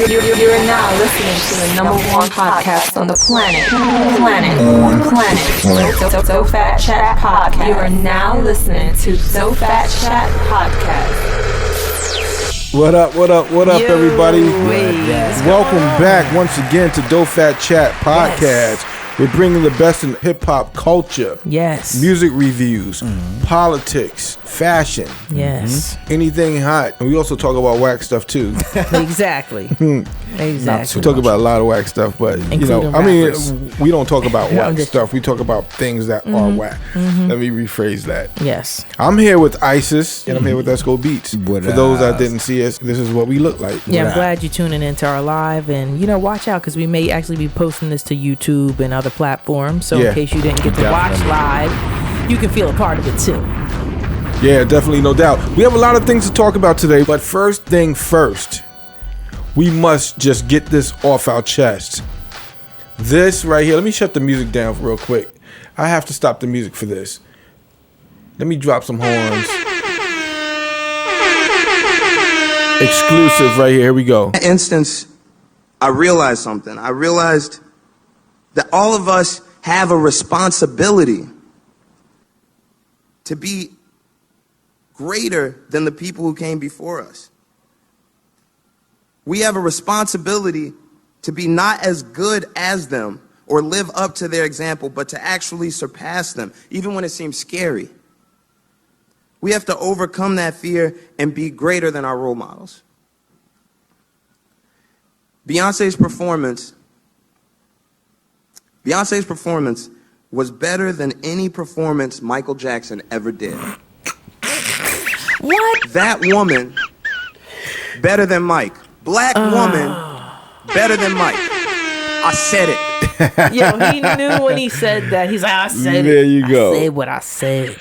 You're now listening to the #1 podcast on the planet. So Fat Chat Podcast. You are now listening to So Fat Chat Podcast. What up, everybody? Welcome back once again to So Fat Chat Podcast. Yes. We're bringing the best in hip-hop culture. Yes. Music reviews, politics, fashion. Yes. Anything hot. And we also talk about whack stuff, too. Exactly. We talk about a lot of whack stuff, but, including we don't talk about whack stuff. We talk about things that are whack. Let me rephrase that. Yes. I'm here with Isis, and I'm here with Esco Beats. For those that didn't see us, this is what we look like. Yeah, I'm glad you're tuning into our live, and, watch out, because we may actually be posting this to YouTube and other platforms, so in case you didn't get to watch live, you can feel a part of it, too. Yeah, definitely, no doubt. We have a lot of things to talk about today, but first thing first, we must just get this off our chest. This right here, let me shut the music down real quick. I have to stop the music for this. Let me drop some horns. Exclusive right here. Here we go. In that instance, I realized something. I realized that all of us have a responsibility to be greater than the people who came before us. We have a responsibility to be not as good as them or live up to their example, but to actually surpass them, even when it seems scary. We have to overcome that fear and be greater than our role models. Beyonce's performance was better than any performance Michael Jackson ever did. What? That woman, better than Mike. Black woman, better than Mike. I said it. Yo, he knew when he said that. He's like, I said it. There you go. I said what I said.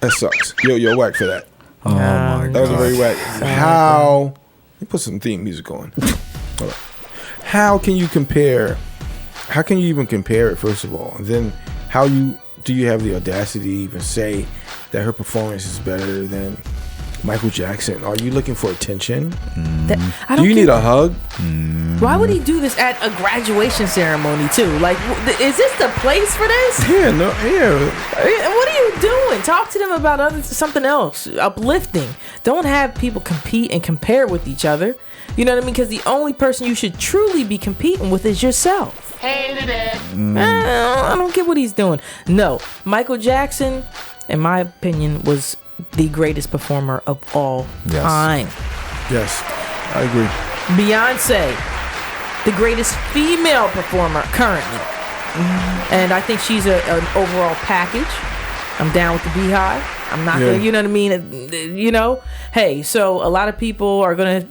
That sucks. You're whack for that. Oh, my God. That was very whack. How? Let me put some theme music on. Hold on. How can you compare? How can you even compare it, first of all? And then do you have the audacity to even say that her performance is better than Michael Jackson? Are you looking for attention? Do you need a hug? Why would he do this at a graduation ceremony too? Like, is this the place for this? Yeah, no, yeah. What are you doing? Talk to them about something else, uplifting. Don't have people compete and compare with each other. You know what I mean? Because the only person you should truly be competing with is yourself. Hated it. I don't get what he's doing. No, Michael Jackson, in my opinion, was the greatest performer of all time. Yes, I agree. Beyonce, the greatest female performer currently. And I think she's an overall package. I'm down with the Beehive. I'm not gonna, you know what I mean? Hey, so a lot of people are gonna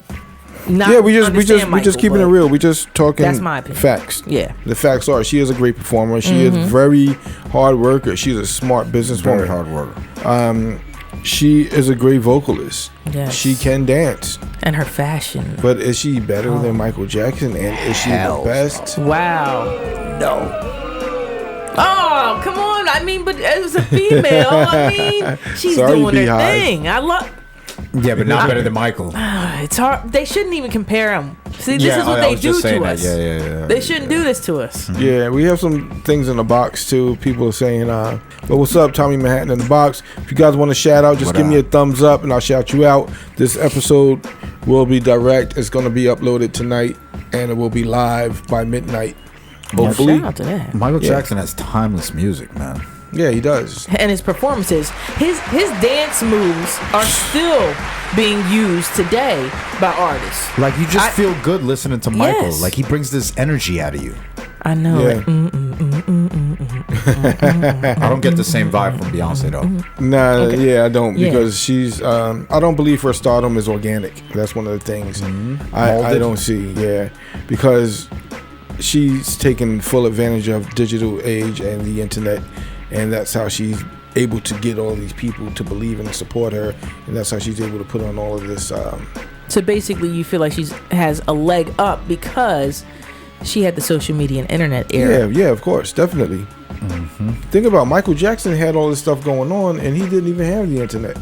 not we just keeping it real. We just talking. That's my opinion. Facts. Yeah. The facts are she is a great performer. She is very hard worker. She's a smart businesswoman. Very hard worker. She is a great vocalist. Yes. She can dance. And her fashion. But is she better than Michael Jackson? And is she the best? Wow. No. Oh, come on. I mean, but as a female, she's doing her thing. Yeah, but not better than Michael. It's hard. They shouldn't even compare them. See, this is what they do to us. Yeah. They shouldn't do this to us. Yeah, we have some things in the box too. People are saying, but what's up, Tommy Manhattan in the box? If you guys want to shout out, just give me a thumbs up and I'll shout you out. This episode will be direct. It's going to be uploaded tonight and it will be live by midnight. Hopefully. Shout out to that. Michael Jackson has timeless music, man. Yeah, he does. And his performances, his dance moves are still being used today by artists. Like, you just feel good listening to Michael. Yes. Like, he brings this energy out of you. I know. Yeah. I don't get the same vibe from Beyonce, though. Nah, yeah, I don't. Because she's, I don't believe her stardom is organic. That's one of the things I don't see. Yeah. Because she's taken full advantage of digital age and the internet. And that's how she's able to get all these people to believe and support her. And that's how she's able to put on all of this. So basically, you feel like she has a leg up because she had the social media and internet era. Yeah, of course. Definitely. Think about Michael Jackson had all this stuff going on and he didn't even have the internet.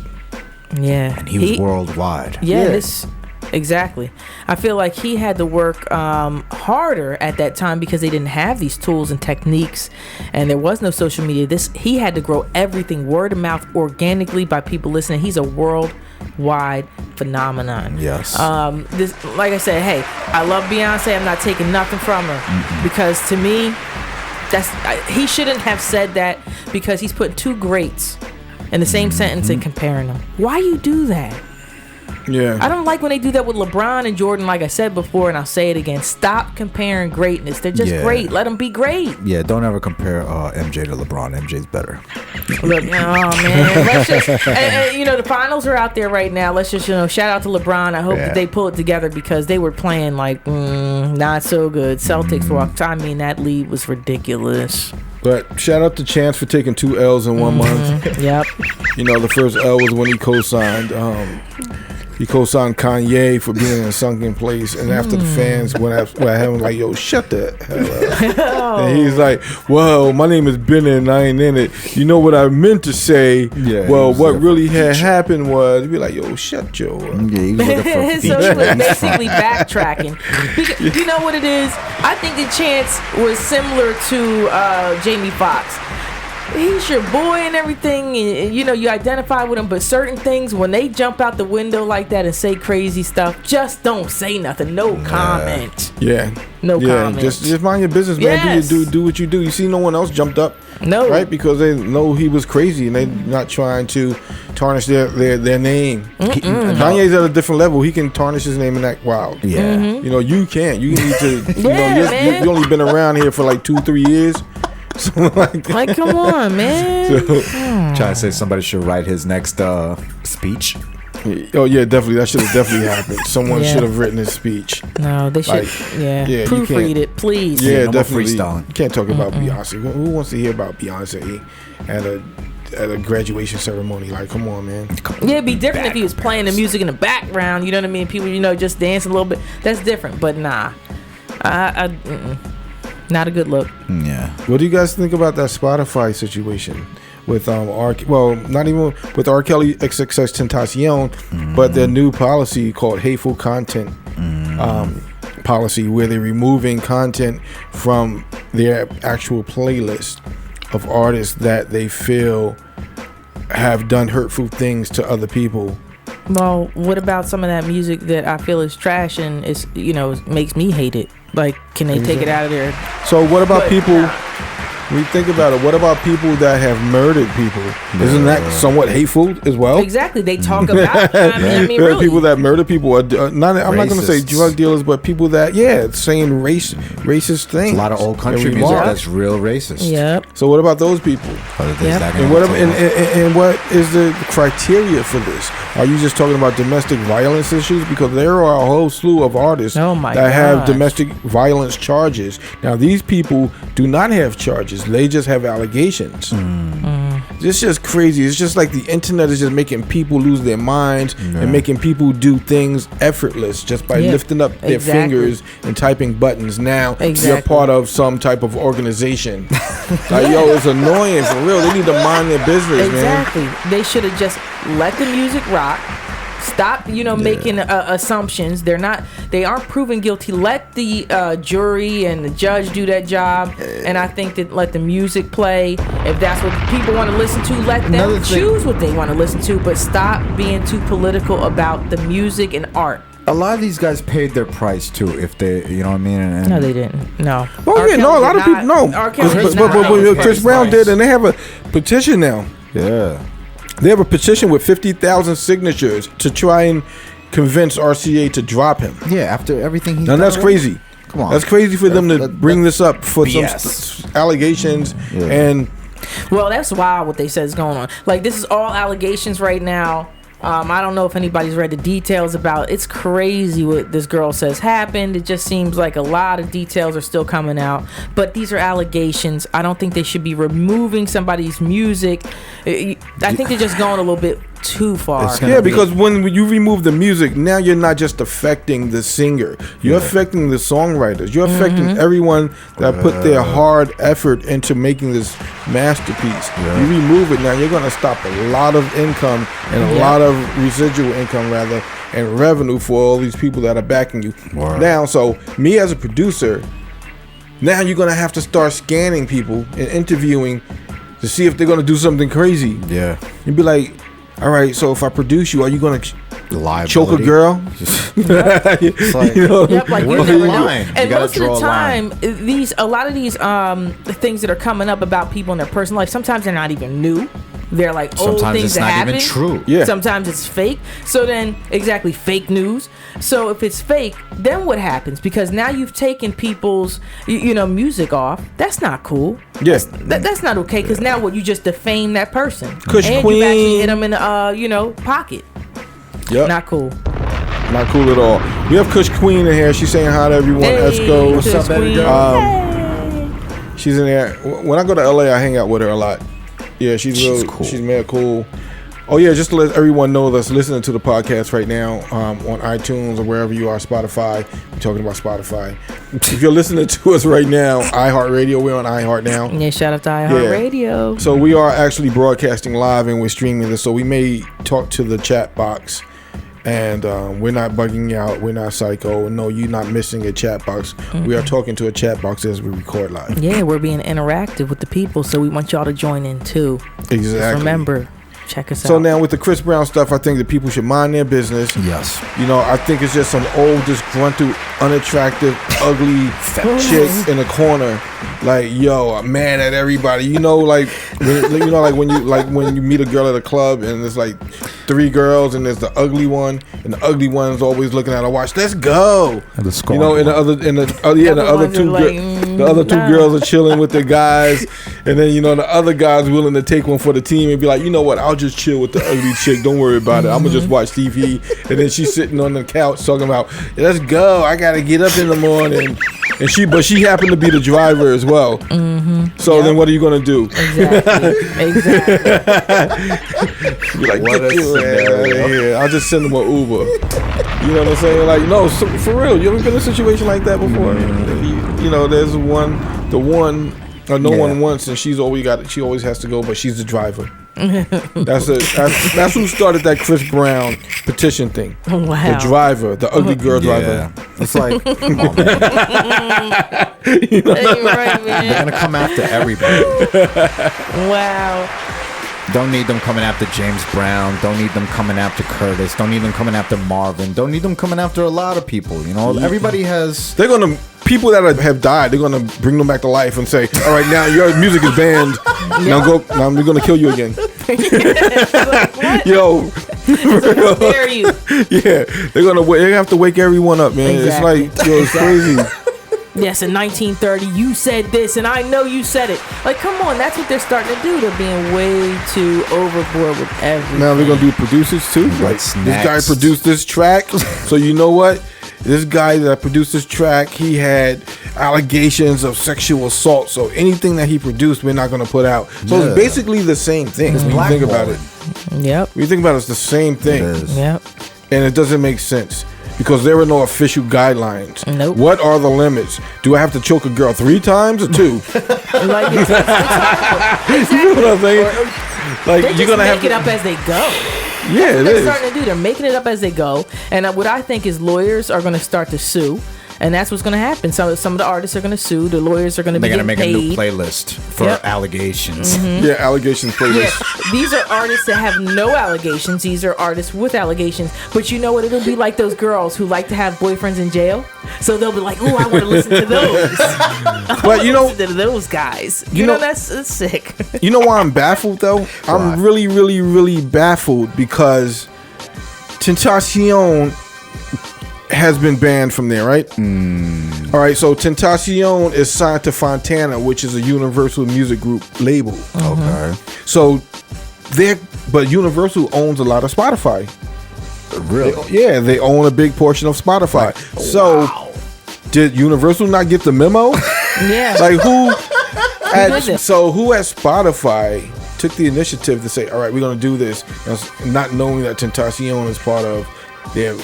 Yeah. And he was worldwide. Yeah, exactly. I feel like he had to work harder at that time because they didn't have these tools and techniques, and there was no social media. He had to grow everything word of mouth organically by people listening. He's a worldwide phenomenon. Yes. This, like I said, hey, I love Beyonce. I'm not taking nothing from her because to me, he shouldn't have said that because he's putting two greats in the same sentence and comparing them. Why you do that? Yeah. I don't like when they do that with LeBron and Jordan, like I said before, and I'll say it again. Stop comparing greatness. They're just great. Let them be great. Yeah, don't ever compare MJ to LeBron. MJ's better. Look, oh man, let's just and, the finals are out there right now. Let's just shout out to LeBron. I hope that they pull it together because they were playing like not so good. Celtics walked. I mean, that lead was ridiculous. But shout out to Chance for taking 2 L's in 1 month. Yep. The first L was when he co-signed. He co-signed Kanye for being in a sunken place, and after the fans went at him like, "Yo, shut the hell up!" And he's like, "Well, my name is Ben, and I ain't in it. You know what I meant to say? Yeah, well, what really had happened was, he'd be like, "Yo, shut your." Yeah, he was looking for So he was basically backtracking. Because, you know what it is? I think the Chance was similar to Jamie Foxx. He's your boy and everything, and you identify with him, but certain things, when they jump out the window like that and say crazy stuff, just don't say nothing. No comment. Yeah. No comment. Just mind your business, man. Yes. Do what you do. You see, no one else jumped up. No. Right? Because they know he was crazy, and they're not trying to tarnish their name. Kanye's at a different level. He can tarnish his name and act wild. Yeah. You can't. You need to. Yeah, you only been around here for like 2-3 years. Something like that. Like, come on, man. Trying to say somebody should write his next speech. Oh yeah, definitely. That should have definitely happened. Someone should have written his speach. No, they should. Proofread it, please. Yeah, no definitely. Freestyling. You can't talk about Beyonce. Who wants to hear about Beyonce at a graduation ceremony? Like, come on, man. Yeah, it'd be different if he was playing the music in the background. You know what I mean? People, just dancing a little bit. That's different. But nah, not a good look. Yeah. What do you guys think about that Spotify situation with not even with R. Kelly XXX Tentacion, but their new policy called Hateful Content policy, where they're removing content from their actual playlist of artists that they feel have done hurtful things to other people. Well, what about some of that music that I feel is trash and is makes me hate it? Like, can they take it out of there? So what about people? When you think about it, what about people that have murdered people? Isn't that somewhat hateful as well? Exactly. They talk about. I mean, really. People that murder people are not. I'm not going to say drug dealers, but people that saying racist things. It's a lot of old country music that's real racist. Yep. So what about those people? And what is the criteria for this? Are you just talking about domestic violence issues? Because there are a whole slew of artists that have domestic violence charges. Now these people do not have charges. They just have allegations. It's just crazy. It's just like the internet is just making people lose their minds and making people do things effortless just by lifting up their fingers and typing buttons. Now you're part of some type of organization. Like, it's annoying for real. They need to mind their business, man. They should have just let the music rock. Stop, making assumptions. They aren't proven guilty. Let the jury and the judge do that job. And I think that let the music play. If that's what people want to listen to, let them choose what they want to listen to. But stop being too political about the music and art. A lot of these guys paid their price too. If they, you know what I mean? No, they didn't. No. Well, a lot of people no. But Chris Brown did, and they have a petition now. Yeah. They have a petition with 50,000 signatures to try and convince RCA to drop him. Yeah, after everything he's done. And that's crazy. Come on. That's crazy for them to bring this up for some allegations. And well, that's wild what they said is going on. Like, this is all allegations right now. I don't know if anybody's read the details about it. It's crazy what this girl says happened. It just seems like a lot of details are still coming out. But these are allegations. I don't think they should be removing somebody's music. I think they're just going a little bit too far. Yeah, because when you remove the music, now you're not just affecting the singer. You're affecting the songwriters. You're affecting everyone that put their hard effort into making this masterpiece. You remove it, now you're going to stop a lot of income and a lot of residual income, rather, and revenue for all these people that are backing you. Word. Now, so me as a producer, now you're gonna have to start scanning people and interviewing to see if they're gonna do something crazy. Yeah. You'd be like, all right, so if I produce you, are you gonna choke a Liability. girl? It's like, You know? Yep, like you Where's never the know. line? You And gotta most of draw the a line. time, a lot of these things that are coming up about people in their personal life, sometimes they're not even new. They're like old Sometimes things it's that not happen. even true. Yeah. Sometimes it's fake. So then, exactly, fake news. So if it's fake, then what happens? Because now you've taken people's, music off. That's not cool. Yes. That's not okay. Because now what? You just defame that person. Kush and Queen. you actually hit them in the, pocket. Yep. Not cool. Not cool at all. We have Kush Queen in here. She's saying hi to everyone. Let's go. Kush What's up, baby Queen. girl? She's in there. When I go to LA, I hang out with her a lot. Yeah, she's cool. She's mad cool. Oh yeah, just to let everyone know that's listening to the podcast right now on iTunes or wherever you are, Spotify. We're talking about Spotify. If you're listening to us right now, iHeartRadio, we're on iHeart now. Yeah, shout out to iHeartRadio. So we are actually broadcasting live and we're streaming this. So we may talk to the chat box, and we're not bugging you out. We're not psycho. No, you're not missing a chat box. Mm-hmm. We are talking to a chat box as we record live. Yeah, we're being interactive with the people, so we want y'all to join in too. Exactly. Just remember, check us out. So now with the Chris Brown stuff, I think that people should mind their business. Yes. I think it's just some old, disgruntled, unattractive, ugly chick in the corner. Like, yo, I'm mad at everybody. Like when you meet a girl at a club and there's like 3 girls and there's the ugly one, and the ugly one's always looking at her watch. Let's go. And the scorn And the other two girls are chilling with their guys, and then the other guy's willing to take one for the team and be like, you know what? I'll just chill with the ugly chick. Don't worry about it. I'm gonna just watch TV. And then she's sitting on the couch talking about, let's go. I gotta get up in the morning. And she happened to be the driver as well. Mm-hmm. So then what are you gonna do? Exactly. Be like, What get a your ass out of scenario. here. I'll just send them an Uber. You know what I'm saying? Like, no, so, for real. You ever been in a situation like that before? There's the one no one wants, and she always has to go, but she's the driver. That's who started that Chris Brown petition thing. Wow. The driver, the ugly girl driver. It's like, come on, man. Right, man. They're gonna come after everybody. Wow. Don't need them coming after James Brown. Don't need them coming after Curtis. Don't need them coming after Marvin. Don't need them coming after a lot of people. Everybody has. They're gonna people that have died. They're gonna bring them back to life and say, "All right, now your music is banned. Now go. Now we're gonna kill you again." Yo, How dare you? yeah, they have to wake everyone up, man. Exactly. It's like, it's crazy. Yes, in 1930, you said this, and I know you said it. Like, come on, that's what they're starting to do. They're being way too overboard with everything. Now they're gonna do producers too. Like, What's this guy next? produced this track, so you know what? This guy that produced this track, he had allegations of sexual assault. So anything that he produced, we're not gonna put out. So it's basically the same thing when you think about it. Yep. When you think about it, it's the same thing, It is. Yep. and it doesn't make sense. Because there are no official guidelines. Nope. What are the limits? Do I have to choke a girl 3 times or 2? Like, it's You know what I'm saying? Like, they you're just gonna make have it to, up as they go. Yeah, it They're is. starting to do. They're making it up as they go. And what I think is lawyers are going to start to sue. And that's what's going to happen. Some of the artists are going to sue. The lawyers are going to be They're gonna getting make a new paid. playlist for Yep. allegations. Yeah, allegations Yeah, playlist. these are artists that have no allegations. These are artists with allegations. But you know what? It'll be like those girls who like to have boyfriends in jail. So they'll be like, "Ooh, I want to listen to those." But Listen to those guys. You know that's sick. You know why I'm baffled though? I'm really, really, really baffled because Tentacion has been banned from there, right? All right, so Tentacion is signed to Fontana, which is a Universal Music Group label. Okay. So but Universal owns a lot of Spotify. Really? Yeah, they own a big portion of Spotify. So did Universal not get the memo? Yeah. Like who did this? who at Spotify took the initiative to say, all right, we're gonna do this, not knowing that Tentacion is part of their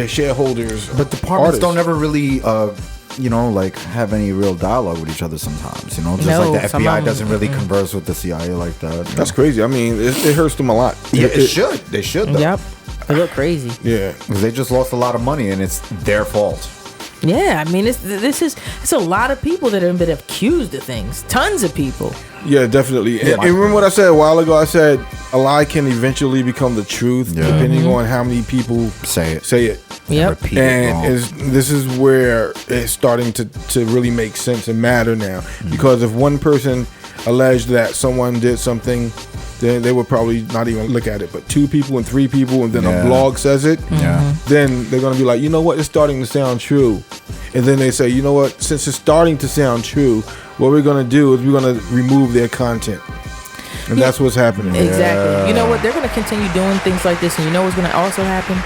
shareholders. But departments artists. don't ever really, have any real dialogue with each other sometimes. Just No, like the some FBI of them- doesn't really converse with the CIA like that. That's crazy. I mean, it hurts them a lot. Yeah, it should. They should, though. Yep. They look crazy. Yeah. Because they just lost a lot of money, and it's their fault. Yeah, I mean, it's a lot of people that have been accused of things. Tons of people. Yeah, definitely. And remember what I said a while ago? I said a lie can eventually become the truth, depending on how many people say it. Yep. And this is where it's starting to really make sense and matter now. Because if one person alleged that someone did something, then they would probably not even look at it. But 2 people and 3 people, and then a blog says it, then they're going to be like, you know what, it's starting to sound true. And then they say, you know what, since it's starting to sound true, what we're going to do is we're going to remove their content. And that's what's happening. Exactly. Yeah. You know what, they're going to continue doing things like this. And you know what's going to also happen?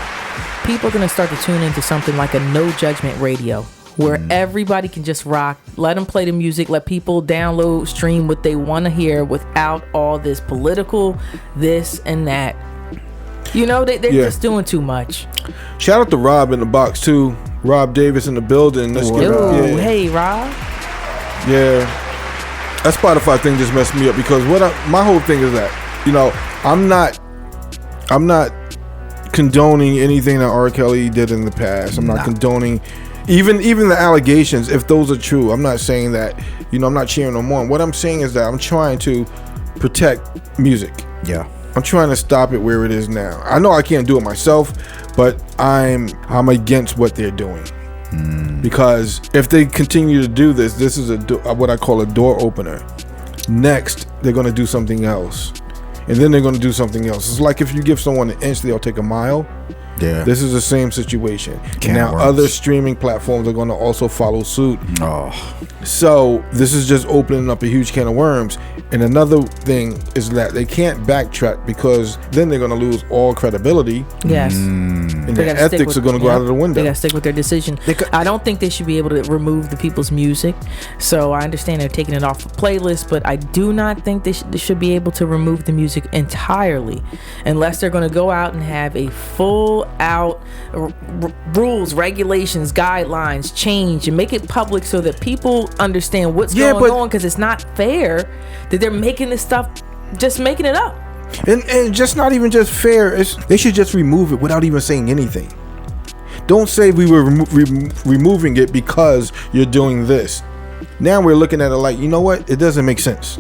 People are going to start to tune into something like a no judgment radio, where everybody can just rock, let them play the music, let people download, stream what they want to hear without all this political, this and that. You know, they're just doing too much. Shout out to Rob in the box, too. Rob Davis in the building. Let's get Hey, Rob. Yeah. That Spotify thing just messed me up because my whole thing is that, you know, I'm not condoning anything that R. Kelly did in the past. I'm not condoning even the allegations, if those are true. I'm not saying that, you know, I'm not cheering them on. What I'm saying is that I'm trying to protect music. Yeah. I'm trying to stop it where it is now. I know I can't do it myself, but I'm against what they're doing. Because if they continue to do this is what I call a door opener. Next, they're going to do something else. And then they're going to do something else. It's like if you give someone an inch, they'll take a mile. Yeah. This is the same situation. Now other streaming platforms are going to also follow suit. So this is just opening up a huge can of worms. And another thing is that they can't backtrack because then they're going to lose all credibility. Yes. And their ethics are going to go out of the window. They got to stick with their decision. I don't think they should be able to remove the people's music. So I understand they're taking it off the playlist, but I do not think they should be able to remove the music entirely unless they're going to go out and have a full out rules, regulations, guidelines change and make it public so that people understand what's going on, because it's not fair that they're making this stuff, just making it up. And just not even just fair. They should just remove it without even saying anything. Don't say we were removing it because you're doing this. Now we're looking at it like, you know what? It doesn't make sense.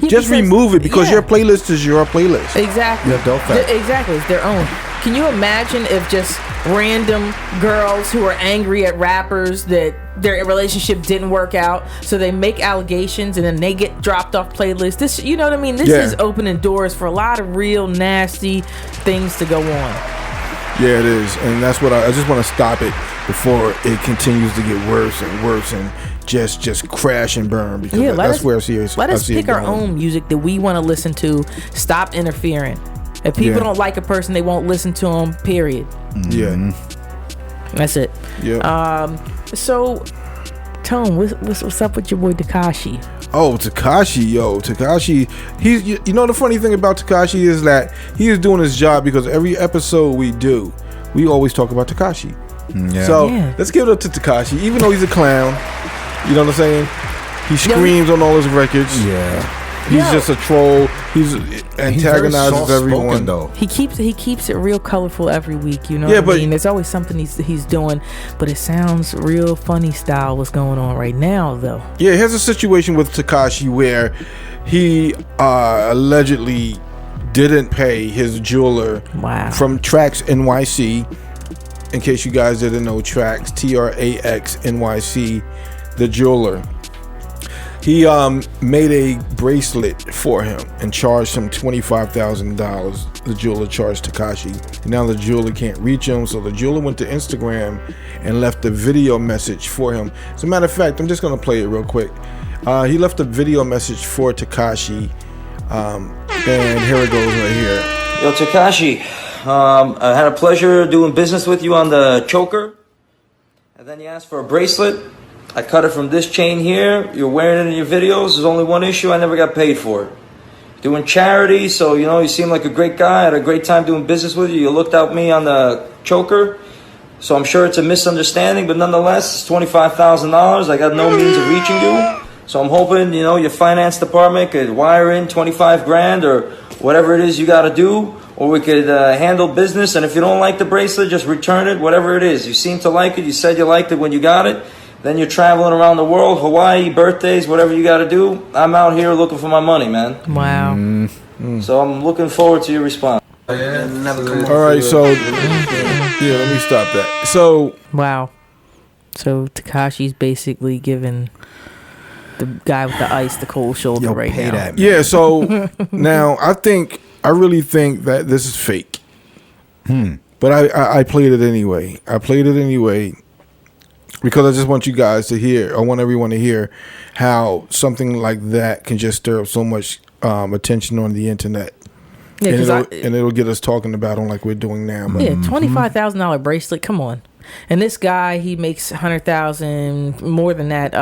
Just remove it because your playlist is your playlist. Exactly. Exactly. It's their own. Can you imagine if just random girls who are angry at rappers that their relationship didn't work out, so they make allegations and then they get dropped off playlists? This, you know what I mean? This is opening doors for a lot of real nasty things to go on. Yeah, it is. And that's what I just want to stop it before it continues to get worse and worse and just crash and burn, because that's where I see it. Let us pick our own music that we want to listen to. Stop interfering. If people don't like a person, they won't listen to them, period. Yeah. That's it. Yeah. So, Tone, what's up with your boy Tekashi? Oh, Tekashi, he's, you know, the funny thing about Tekashi is that he is doing his job, because every episode we do, we always talk about Tekashi. Let's give it up to Tekashi, even though he's a clown. You know what I'm saying? He screams on all his records. Yeah. He's just a troll. He's antagonizes everyone. Though. He keeps it real colorful every week. You know what I mean? There's always something he's doing, but it sounds real funny style what's going on right now, though. Yeah, here's a situation with Tekashi where he allegedly didn't pay his jeweler from Trax NYC. In case you guys didn't know, Trax, TRAX NYC, the jeweler. He made a bracelet for him and charged him $25,000. The jeweler charged Tekashi. Now the jeweler can't reach him, so the jeweler went to Instagram and left a video message for him. As a matter of fact, I'm just gonna play it real quick. He left a video message for Tekashi, and here it goes right here. Yo, Tekashi, I had a pleasure doing business with you on the choker, and then you asked for a bracelet. I cut it from this chain here. You're wearing it in your videos. There's only one issue. I never got paid for it. Doing charity, so, you know, you seem like a great guy. I had a great time doing business with you. You looked out me on the choker. So I'm sure it's a misunderstanding, but nonetheless, it's $25,000. I got no means of reaching you. So I'm hoping, you know, your finance department could wire in 25 grand or whatever it is you got to do. or we could handle business. And if you don't like the bracelet, just return it, whatever it is. You seem to like it. You said you liked it when you got it. Then you're traveling around the world, Hawaii, birthdays, whatever you got to do. I'm out here looking for my money, man. Wow. So I'm looking forward to your response. All right, so yeah, let me stop that. So Wow. So Tekashi's basically giving the guy with the ice the cold shoulder right now. That, yeah, so now I really think that this is fake. But I played it anyway. Because I just want you guys to hear. I want everyone to hear how something like that can just stir up so much attention on the internet. Yeah, and it'll get us talking about them like we're doing now. But, yeah, $25,000 bracelet. Come on. And this guy, he makes $100,000 more than that,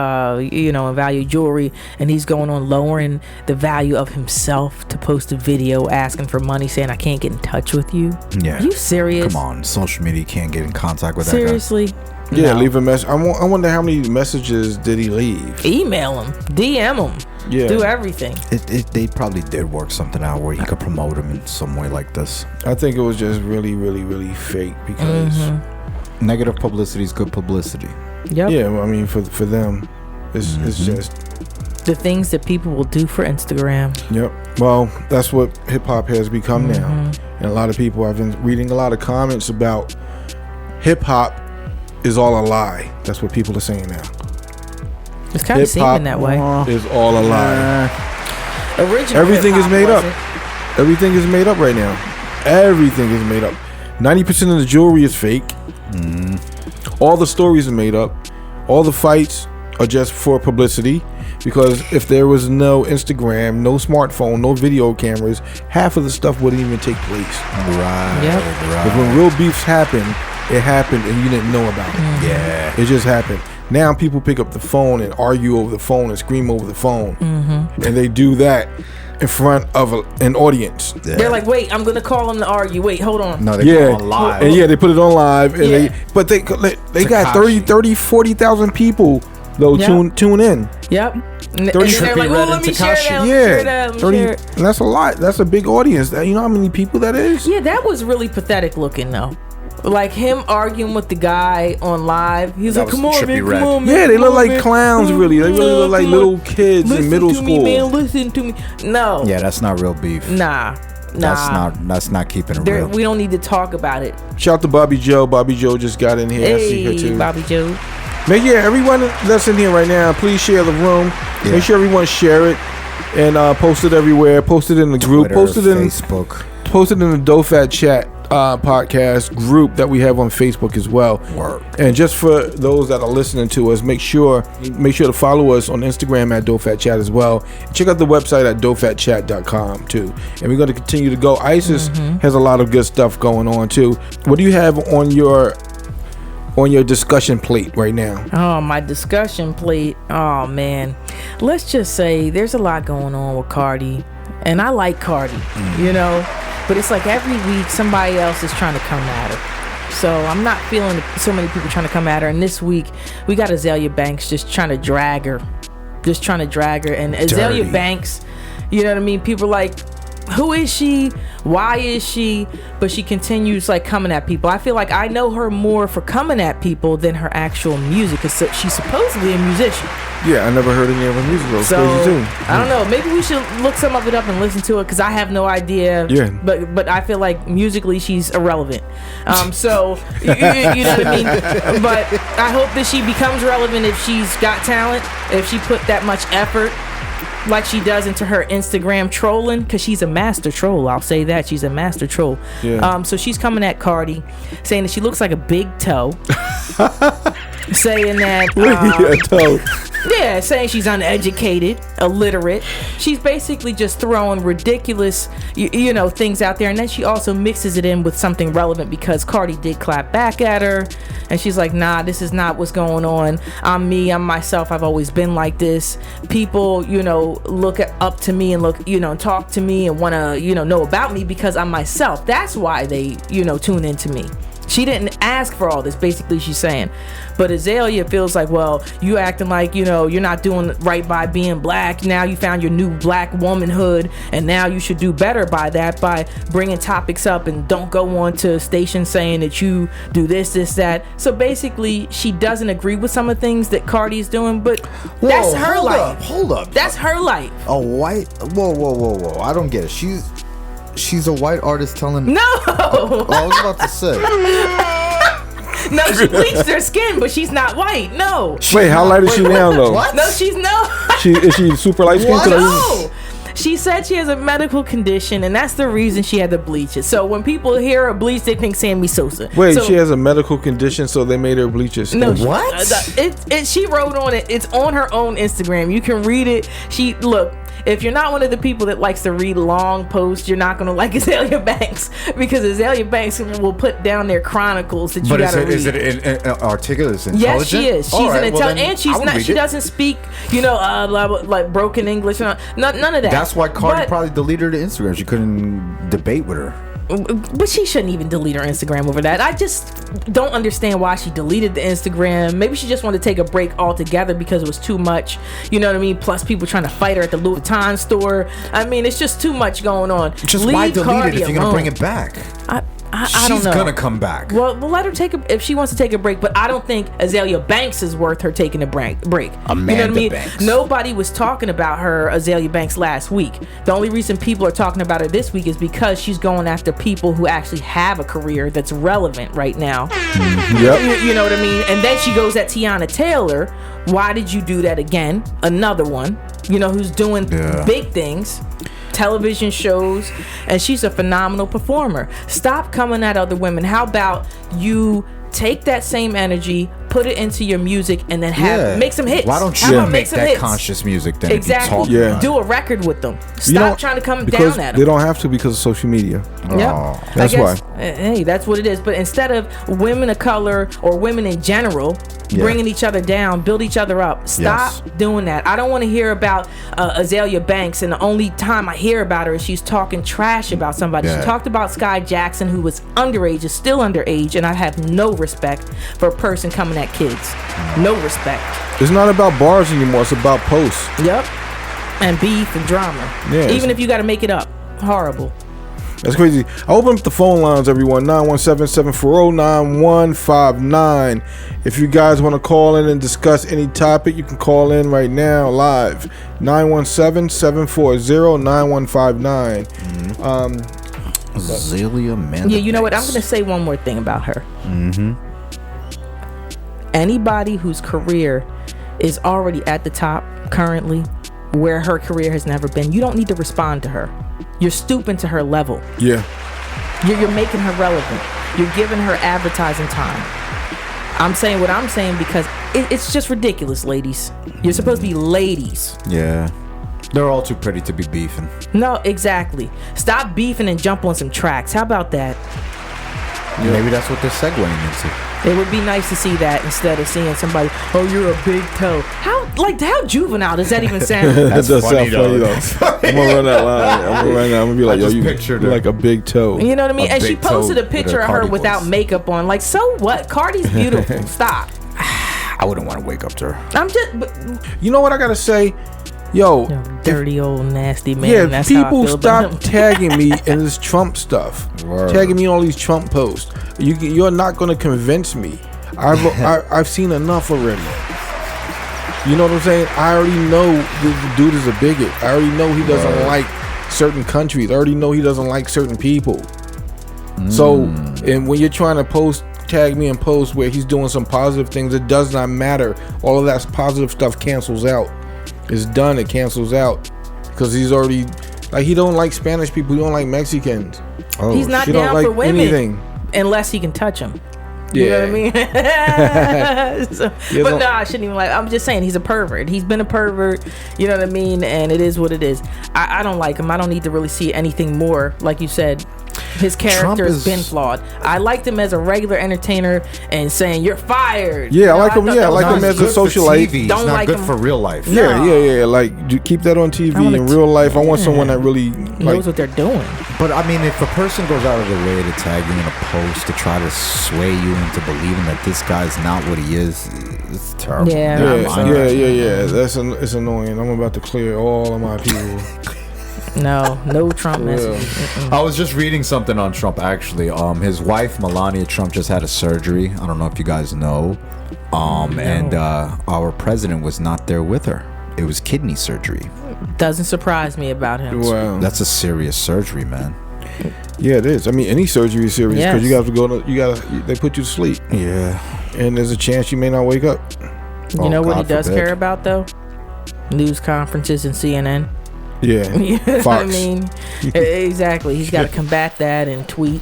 in value jewelry, and he's going on lowering the value of himself to post a video asking for money, saying I can't get in touch with you. Yeah. Are you serious? Come on, social media can't get in contact with Seriously? that guy. Yeah, No. leave a message. I wonder how many messages did he leave? Email him, DM him, Yeah. do everything. They probably did work something out where he could promote him in some way like this. I think it was just really, really, really fake because, Negative publicity is good publicity. Yep. yeah, well, I mean, for them, it's just, The things that people will do for Instagram. yep. Well, that's what hip hop has become now. And a lot of people, I've been reading a lot of comments about hip hop is all a lie. That's what people are saying now. It's kind of Hip-hop seeming that way. is all a lie. Original Everything is hip-hop made up. wasn't. Everything is made up right now. Everything is made up. 90% of the jewelry is fake. All the stories are made up. All the fights are just for publicity. Because if there was no Instagram, no smartphone, no video cameras, half of the stuff wouldn't even take place. Right. Yep. But when real beefs happen, it happened and you didn't know about it. Yeah. It just happened. Now people pick up the phone and argue over the phone and scream over the phone. And they do that in front of an audience. They're like, wait, I'm gonna call him to argue. Wait, hold on. No, they Yeah. go on live. And yeah, they put it on live. And Yeah. they got 40,000 people though Yeah. tune in. Yep. And then 30 they're like, Trippie well, Redd let and me share Tekashi. that. Let me share that. Let me 30, share it. and that's a lot. That's a big audience. You know how many people that is? Yeah, that was really pathetic looking though. Like him arguing with the guy on live. He's That like, was come on, Trippie man, Redd. come on, man. Yeah, they come look on, like man. clowns, really. They really look like Come little on. kids Listen in middle to school. Me, man. Listen to me. No. Yeah, that's not real beef. Nah. That's not keeping it real. We don't need to talk about it. Shout out to Bobby Joe. Bobby Joe just got in here. I see her Hey, too. Bobby Joe. Make everyone that's in here right now, please share the room. Yeah. Make sure everyone share it and post it everywhere. Post it in the group. Twitter, Post it in Facebook. Post it in the DoFat Chat podcast group that we have on Facebook as well. Work. And just for those that are listening to us, make sure to follow us on Instagram at DoFat Chat as well. Check out the website at dofatchat.com too. And we're going to continue to go. ISIS has a lot of good stuff going on too. What do you have on your discussion plate right now? Oh, my discussion plate. Oh, man. Let's just say there's a lot going on with Cardi. And I like Cardi, But it's like every week somebody else is trying to come at her. So I'm not feeling so many people trying to come at her. And this week we got Azealia Banks just trying to drag her. And Azealia Banks, you know what I mean? People are like, who is she? Why is she? But she continues like coming at people. I feel like I know her more for coming at people than her actual music, because she's supposedly a musician. Yeah, I never heard any of her music. It's So crazy too. I don't know. Maybe we should look some of it up and listen to it, because I have no idea. Yeah. But I feel like musically she's irrelevant. So you know what I mean. But I hope that she becomes relevant if she's got talent. If she put that much effort like she does into her Instagram trolling, because she's a master troll. I'll say that. She's a master troll. Yeah. So she's coming at Cardi, saying that she looks like a big toe. Saying that saying she's uneducated, illiterate. She's basically just throwing ridiculous things out there, and then she also mixes it in with something relevant, because Cardi did clap back at her, and she's like, nah, this is not what's going on. I'm me, I'm myself, I've always been like this. People look up to me and talk to me and want to know about me because I'm myself. That's why they tune into me. She didn't ask for all this, basically she's saying. But Azealia feels like, well, you acting like, you're not doing right by being black. Now you found your new black womanhood, and now you should do better by that, by bringing topics up, and don't go on to stations saying that you do this, that. So basically, she doesn't agree with some of the things that Cardi's doing, but that's her life. Hold up. That's her life. A white... Whoa. I don't get it. She's a white artist telling... No! I was about to say... No, she bleached her skin, but she's not white. No. Wait, how light is she now, though? What? No, she's no. Is she super light skinned? No. She said she has a medical condition, and that's the reason she had to bleach it. So when people hear her bleach, they think Sammy Sosa. Wait, she has a medical condition, so they made her bleach her skin. No, What? She wrote on it. It's on her own Instagram. You can read it. Look. If you're not one of the people that likes to read long posts, you're not going to like Azealia Banks, because Azealia Banks will put down their chronicles that you got to read. Is it articulate? Is it intelligent? Yes, she is. She's an intelligent, and she's not. She it. doesn't speak, like broken English. None of that. That's why Cardi probably deleted her Instagram. She couldn't debate with her. But she shouldn't even delete her Instagram over that. I just don't understand why she deleted the Instagram. Maybe she just wanted to take a break altogether because it was too much. You know what I mean? Plus people trying to fight her at the Louis Vuitton store. I mean, it's just too much going on. Just why delete it if you're going to bring it back? I don't know. She's gonna come back. Well, let her take if she wants to take a break. But I don't think Azealia Banks is worth her taking a break. Amanda Banks. Nobody was talking about her, Azealia Banks, last week. The only reason people are talking about her this week is because she's going after people who actually have a career that's relevant right now. Yep. You know what I mean? And then she goes at Tiana Taylor. Why did you do that again? Another one, who's doing big things. Television shows, and she's a phenomenal performer. Stop coming at other women. How about you take that same energy, put it into your music, and then make some hits? Why don't you make some that hits? conscious music then? Exactly. Do a record with them. Stop trying to come down at them. They don't have to because of social media. Yeah, that's why. Hey, that's what it is. But instead of women of color or women in general bringing each other down, build each other up, stop doing that. I don't want to hear about Azealia Banks, and the only time I hear about her is she's talking trash about somebody. She talked about Sky Jackson, who was underage, is still underage, and I have no respect for a person coming at kids. No respect. It's not about bars anymore. It's about posts. Yep. And beef and drama. Yeah, even if you got to make it up. Horrible. That's crazy. I open up the phone lines, everyone. 917-740-9159. If you guys want to call in and discuss any topic, you can call in right now live. 917-740-9159. Azealia Amanda. Yeah, you know what? I'm going to say one more thing about her. Anybody whose career is already at the top currently, where her career has never been, you don't need to respond to her. You're stooping to her level. Yeah. You're making her relevant. You're giving her advertising time. I'm saying what I'm saying because it's just ridiculous, ladies. You're supposed to be ladies. Yeah. They're all too pretty to be beefing. No, exactly. Stop beefing and jump on some tracks. How about that? Yeah. Maybe that's what they're segueing into. It would be nice to see that instead of seeing somebody, oh, you're a big toe. How juvenile does that even sound? That does sound funny though. I'm gonna run that line. I'm gonna be like, yo, you're like a big toe. You know what I mean? And she posted a with picture her of her Cardi without voice. makeup on. Like, so what? Cardi's beautiful. Stop. I wouldn't want to wake up to her. I'm just, You know what I gotta say? Yo, dirty old nasty man. yeah, That's how I people feel about stop him. tagging me in this Trump stuff. Word. Tagging me in all these Trump posts. You're not gonna convince me. I've seen enough already. You know what I'm saying? I already know the dude is a bigot. I already know he doesn't like certain countries. I already know he doesn't like certain people. So, and when you're trying to tag me in posts where he's doing some positive things, it does not matter. All of that positive stuff cancels out. It's done. It cancels out because he's already he don't like Spanish people. He don't like Mexicans. He's not He down don't like for women anything. unless he can touch them. You know what I mean? But no, I shouldn't even I'm just saying he's a pervert. He's been a pervert. You know what I mean? And it is what it is. I don't like him. I don't need to really see anything more. Like you said, His character has been flawed. I liked him as a regular entertainer and saying you're fired. Yeah, I like him. Yeah, I like him as a socialite. He's Don't not like good him. for real life. Yeah. Like, keep that on TV. In real life, I want someone that really knows what they're doing. But I mean, if a person goes out of their way to tag you in a post to try to sway you into believing that this guy's not what he is, it's terrible. Yeah. It's annoying. I'm about to clear all of my people. No Trump messages. I was just reading something on Trump, actually. His wife, Melania Trump, just had a surgery. I don't know if you guys know. And our president was not there with her. It was kidney surgery. Doesn't surprise me about him. Wow. That's a serious surgery, man. Yeah, it is. I mean, any surgery is serious because Yes. they put you to sleep. Yeah. And there's a chance you may not wake up. You know what he God does forbid. care about, though? News conferences and CNN. Yeah. You know what Fox. I mean? Exactly. He's got to combat that and tweet.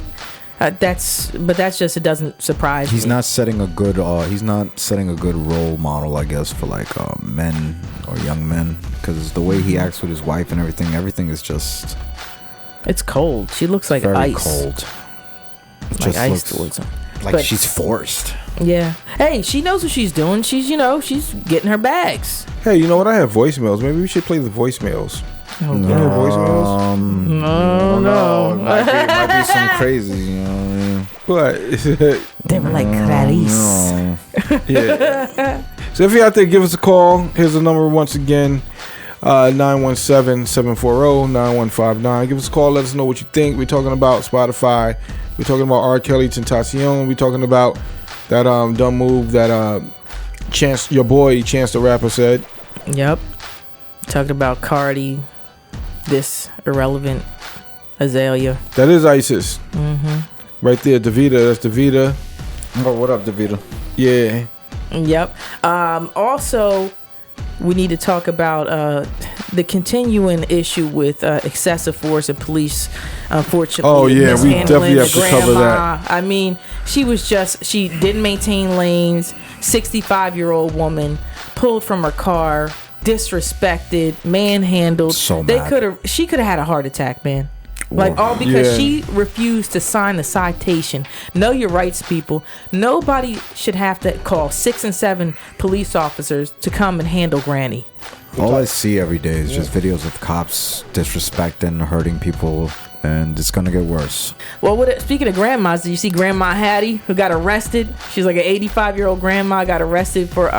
But that's just, it doesn't surprise He's me. not setting a good role model, I guess, for like men or young men, because the way he acts with his wife and everything is just It's cold. She looks like very ice. cold. It Like just ice looks towards him. like But- she's forced. Yeah. Hey, she knows what she's doing. She's getting her bags. Hey, you know what? I have voicemails. Maybe we should play the voicemails. Oh, You hear voicemails? no. Might be some crazy, you know what I mean? What? They were like Clarice. Yeah. So if you're out there, give us a call. Here's the number once again. 917-740-9159. Give us a call. Let us know what you think. We're talking about Spotify. We're talking about R. Kelly Tentacion. We're talking about that dumb move that your boy Chance the Rapper said. Yep. Talking about Cardi, this irrelevant Azealia. That is ISIS. Right there, Davida. That's Davida. Oh, what up, Davida? Yeah. Yep. Also, we need to talk about the continuing issue with excessive force and police, unfortunately. Oh, yeah, we mishandling definitely have the to cover grandma. that. I mean, she didn't maintain lanes. 65-year-old woman pulled from her car, disrespected, manhandled. So mad. She could have had a heart attack, man. Like, all because Yeah. she refused to sign the citation. Know your rights, people. Nobody should have to call 6 and 7 police officers to come and handle Granny. All I see every day is just videos of cops disrespecting, hurting people, and it's gonna get worse. Well, speaking of grandmas, did you see Grandma Hattie, who got arrested? She's like an 85-year-old grandma, got arrested for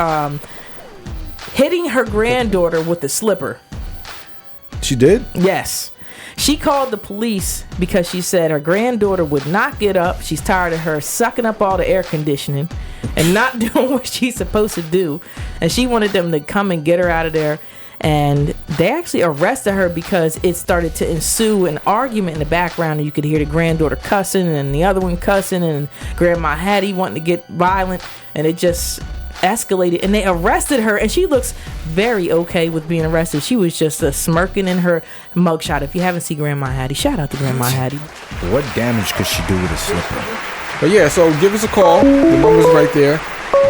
hitting her granddaughter with a slipper. She did? Yes. She called the police because she said her granddaughter would not get up. She's tired of her sucking up all the air conditioning and not doing what she's supposed to do. And she wanted them to come and get her out of there. And they actually arrested her because it started to ensue an argument in the background. And you could hear the granddaughter cussing and the other one cussing and Grandma Hattie wanting to get violent. And it just escalated, and they arrested her, and she looks very okay with being arrested. She was just smirking in her mugshot. If you haven't seen Grandma Hattie, shout out to Grandma Hattie. What damage could she do with a slipper? But yeah, so give us a call. The number's right there.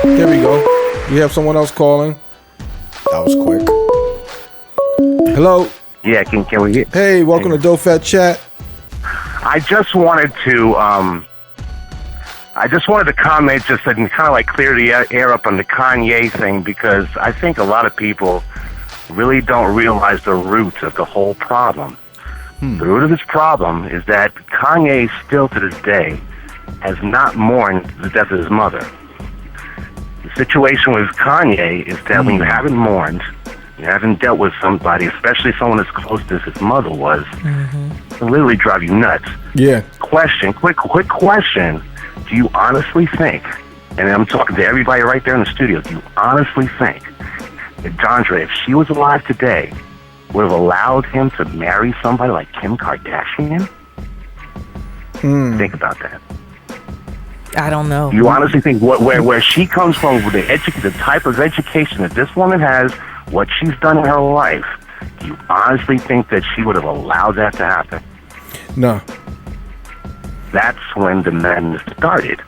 There we go. We have someone else calling. That was quick. Hello. Yeah, can we get? Hey, welcome to Dope Fat Chat. I just wanted to comment just and kind of like clear the air up on the Kanye thing, because I think a lot of people really don't realize the root of the whole problem. The root of this problem is that Kanye still to this day has not mourned the death of his mother. The situation with Kanye is that when you haven't mourned, you haven't dealt with somebody, especially someone as close as his mother was, it'll literally drive you nuts. Yeah. Quick question. Do you honestly think, and I'm talking to everybody right there in the studio, do you honestly think that Dondre, if she was alive today, would have allowed him to marry somebody like Kim Kardashian? Think about that. I don't know. You honestly think where she comes from, with the type of education that this woman has, what she's done in her life, do you honestly think that she would have allowed that to happen? No. That's when the madness started.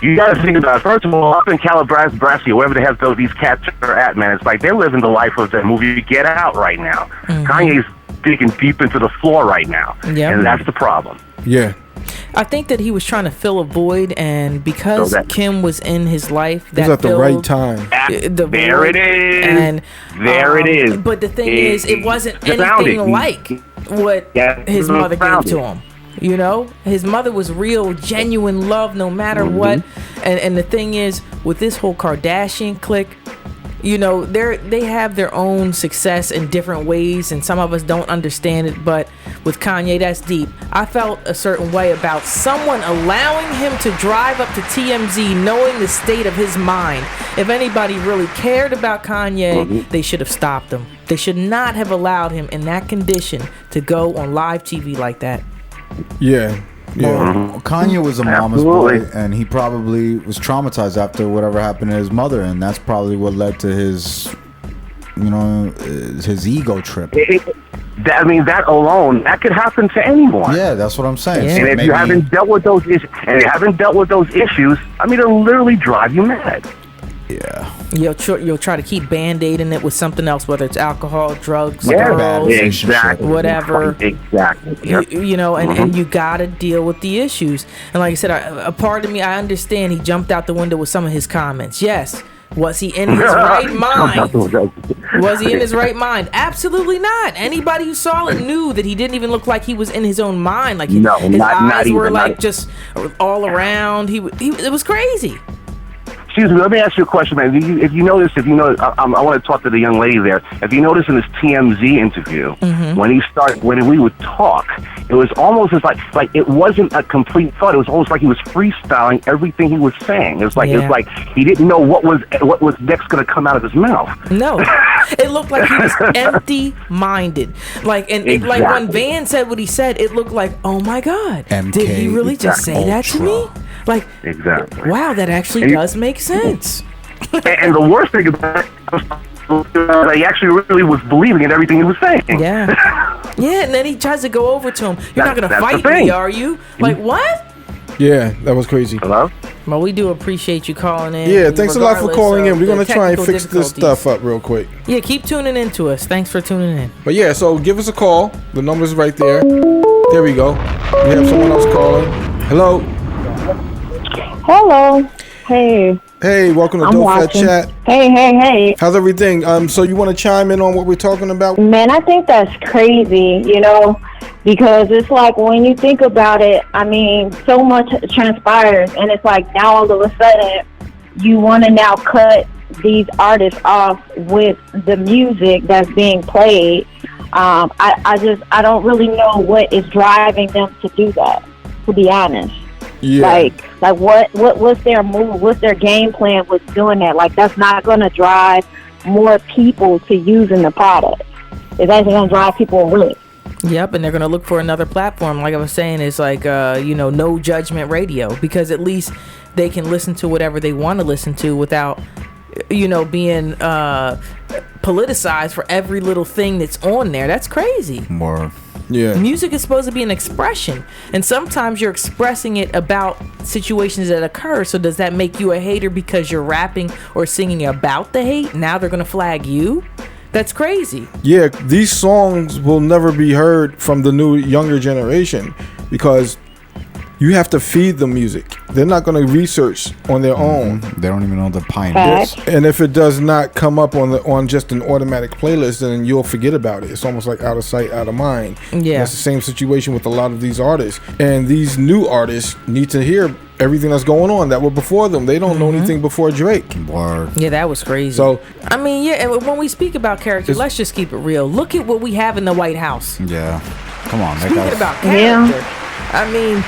You got to think about it. First of all, up in Calabasas, wherever the hell these cats are at, man, it's like they're living the life of that movie Get Out right now. Kanye's digging deep into the floor right now. Yep. And that's the problem. Yeah. I think that he was trying to fill a void, and because Kim was in his life, that it was at the right time. There it is. And there it is. But the thing is, it wasn't anything like what his mother gave to him. You know, his mother was real, genuine love, no matter what. And the thing is, with this whole Kardashian clique, you know, they have their own success in different ways, and some of us don't understand it. But with Kanye, that's deep. I felt a certain way about someone allowing him to drive up to TMZ, knowing the state of his mind. If anybody really cared about Kanye, they should have stopped him. They should not have allowed him in that condition to go on live TV like that. Yeah. Kanye was a mama's boy, and he probably was traumatized after whatever happened to his mother, and that's probably what led to his, you know, his ego trip. I mean, that alone, that could happen to anyone. Yeah, that's what I'm saying. Yeah. So And if you haven't dealt with those issues, I mean, it'll literally drive you mad. Yeah. You'll try to keep band-aiding it with something else, whether it's alcohol, drugs, Like a girls, bad Exactly. whatever. Exactly. You know, and you gotta deal with the issues. And like I said, a part of me, I understand he jumped out the window with some of his comments. Yes. Was he in his right mind? Was he in his right mind? Absolutely not. Anybody who saw it knew that he didn't even look like he was in his own mind. Like his eyes were like just all around. It was crazy. Excuse me, let me ask you a question, man. If you notice, I want to talk to the young lady there. If you notice in this TMZ interview, when we would talk, it was almost as like it wasn't a complete thought. It was almost like he was freestyling everything he was saying. It's like he didn't know what was next going to come out of his mouth. No, it looked like he was empty-minded. Like like when Van said what he said, it looked like, oh my God, MK, did he really just say that to me? Like, exactly. Wow, that actually does make sense. And the worst thing about it, he actually really was believing in everything he was saying. Yeah. Yeah, and then he tries to go over to him. You're not going to fight me, are you? Like, what? Yeah, that was crazy. Hello? Well, we do appreciate you calling in. Yeah, thanks a lot for calling in. We're going to try and fix this stuff up real quick. Yeah, keep tuning in to us. Thanks for tuning in. But yeah, so give us a call. The number's right there. There we go. We have someone else calling. Hello. Hello. Hey. Hey, welcome to Dope Fat Chat. Hey. How's everything? So you want to chime in on what we're talking about? Man, I think that's crazy, because it's like when you think about it, I mean, so much transpires, and it's like now all of a sudden you want to now cut these artists off with the music that's being played. I don't really know what is driving them to do that, to be honest. Yeah. Like what's their move? What's their game plan with doing that? Like, that's not going to drive more people to using the product. It's actually going to drive people away. Yep, and they're going to look for another platform. Like I was saying, it's like, no judgment radio, because at least they can listen to whatever they want to listen to without, being politicized for every little thing that's on there. That's crazy. More. Yeah. Music is supposed to be an expression, and sometimes you're expressing it about situations that occur. So does that make you a hater because you're rapping or singing about the hate? Now they're going to flag you? That's crazy. Yeah, these songs will never be heard from the new younger generation because you have to feed them music. They're not going to research on their own. They don't even know the pioneers. And if it does not come up on just an automatic playlist, then you'll forget about it. It's almost like out of sight, out of mind. Yeah. That's the same situation with a lot of these artists. And these new artists need to hear everything that's going on that were before them. They don't know anything before Drake. Word. Yeah, that was crazy. So, I mean, yeah, and when we speak about character, let's just keep it real. Look at what we have in the White House. Yeah. Come on. Speaking about character, I mean,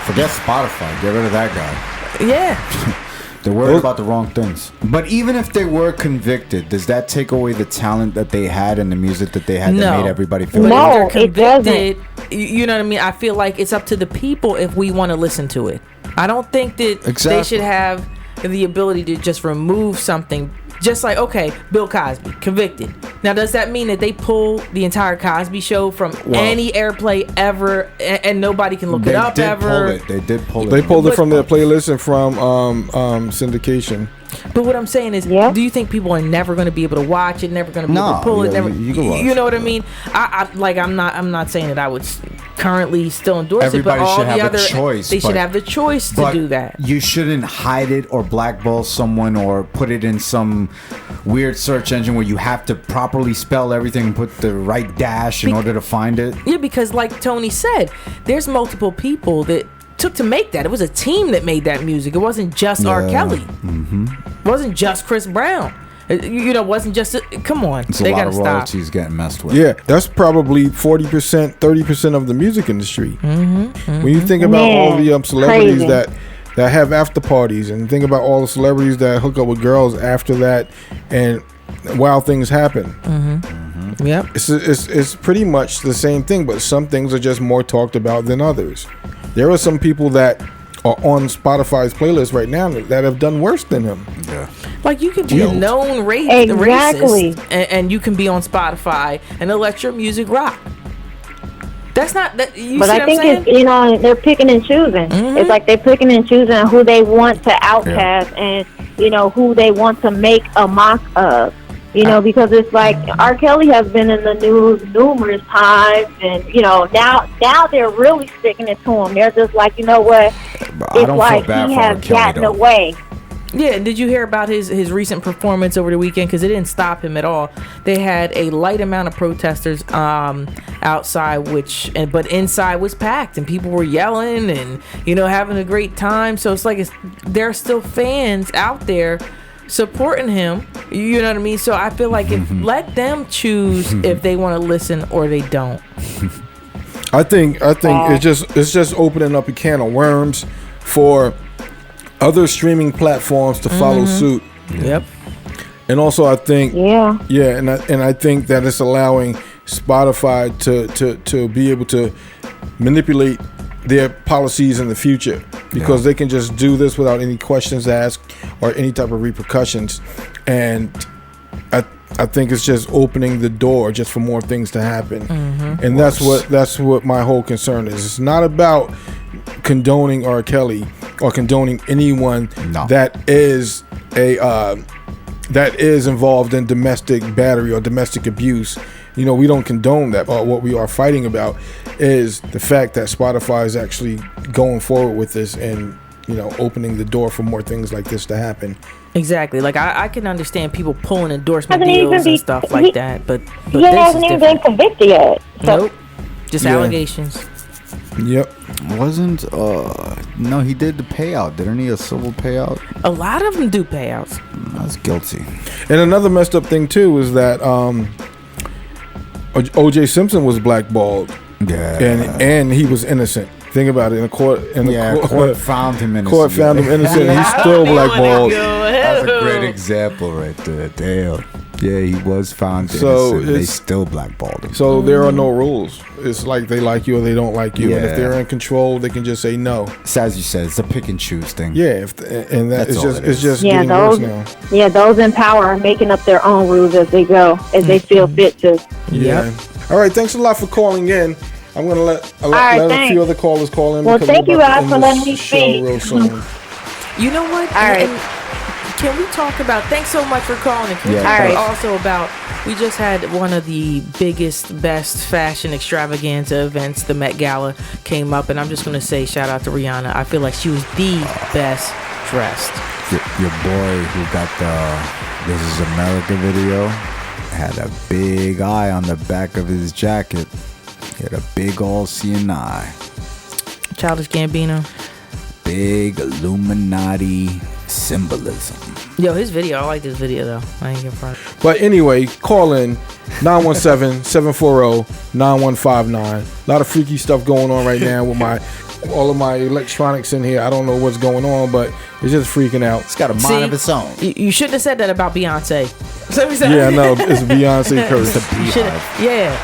forget Spotify. Get rid of that guy. yeah. They're worried about the wrong things. But even if they were convicted, does that take away the talent that they had and the music that they had that made everybody feel No, if they're it doesn't. You know what I mean? I feel like it's up to the people if we want to listen to it. I don't think that they should have the ability to just remove something. Just like, okay, Bill Cosby, convicted. Now, does that mean that they pull the entire Cosby Show from any airplay ever and nobody can look it up ever? They did pull it. They pulled it from their playlist and from syndication. But what I'm saying is, do you think people are never going to be able to watch it, never going to be able to pull it? Never, you know what I mean? I'm not saying that I would currently still endorse Everybody it, but all should the have other a choice. they should have the choice to do that. You shouldn't hide it or blackball someone or put it in some weird search engine where you have to properly spell everything and put the right dash in order to find it. Yeah, because like Tony said, there's multiple people that took to make that. It was a team that made that music. It wasn't just R. Kelly. It wasn't just Chris Brown. It wasn't just come on. It's they a lot gotta of stop. royalties getting messed with. Yeah, that's probably 40%, 30% of the music industry. When you think about all the celebrities crazy. that have after parties, and think about all the celebrities that hook up with girls after that, and wild things happen. Yep. It's pretty much the same thing, but some things are just more talked about than others. There are some people that are on Spotify's playlist right now that have done worse than him. Yeah. Like you can be a known Exactly. racist and you can be on Spotify and they'll let your music rock. That's not that. You But see I what think I'm saying? it's they're picking and choosing. It's like they're picking and choosing who they want to outcast and who they want to make a mock of. Because it's like R. Kelly has been in the news numerous times, and now they're really sticking it to him. They're just like, you know what? But I don't feel bad he for R. has Kelly, gotten though. away. Yeah, and did you hear about his recent performance over the weekend? Because it didn't stop him at all. They had a light amount of protesters outside, but inside was packed, and people were yelling and having a great time. So it's like there are still fans out there supporting him. You know what I mean? So I feel like let them choose if they want to listen or they don't. I think it's just opening up a can of worms for other streaming platforms to follow suit. Yep. And also I think and I think that it's allowing Spotify to be able to manipulate their policies in the future, because they can just do this without any questions asked or any type of repercussions. And I think it's just opening the door just for more things to happen. And that's what my whole concern is. It's not about condoning R. Kelly or condoning anyone that is involved in domestic battery or domestic abuse. We don't condone that. But what we are fighting about is the fact that Spotify is actually going forward with this and opening the door for more things like this to happen. Exactly. Like I can understand people pulling endorsement Hasn't even deals and been- stuff like that, but He this hasn't is even been different. convicted yet. So Nope. Just allegations. Yep. Wasn't no, he did the payout, didn't he? A civil payout. A lot of them do payouts. That's guilty. And another messed up thing too is that O.J. Simpson was blackballed. Yeah. And he was innocent. Think about it. Court found him innocent. Court found him innocent. And he's still blackballed. That's a great example right there. Damn. Yeah, he was found innocent. They still blackballed him. So there are no rules. It's like they like you or they don't like you. And if Yeah. they're in control, they can just say no. It's as you said, it's a pick and choose thing. Yeah, and that That's is all just it it's is. just yeah, getting worse those now. those in power are making up their own rules as they go, as they feel fit to. Yeah. All right. Thanks a lot for calling in. I'm gonna let a thanks. few other callers call in. Well, because thank we're you about to guys end for this letting me show speak. real soon. You know what? All right. And can we talk about? Thanks so much for calling. And can we Yeah, talk thanks. also about? We just had one of the biggest, best fashion extravaganza events. The Met Gala came up, and I'm just gonna say shout out to Rihanna. I feel like she was the best dressed. Your boy who got the This Is America video had a big eye on the back of his jacket. He had a big all seeing eye. Childish Gambino. Big Illuminati symbolism. Yo, his video. I like this video though. I ain't gonna front. But anyway, call in 917-740-9159. A lot of freaky stuff going on right now with all of my electronics in here. I don't know what's going on, but it's just freaking out. It's got a mind See? of its own. You shouldn't have said that about Beyonce. Yeah, no, it's Beyonce curse. Yeah.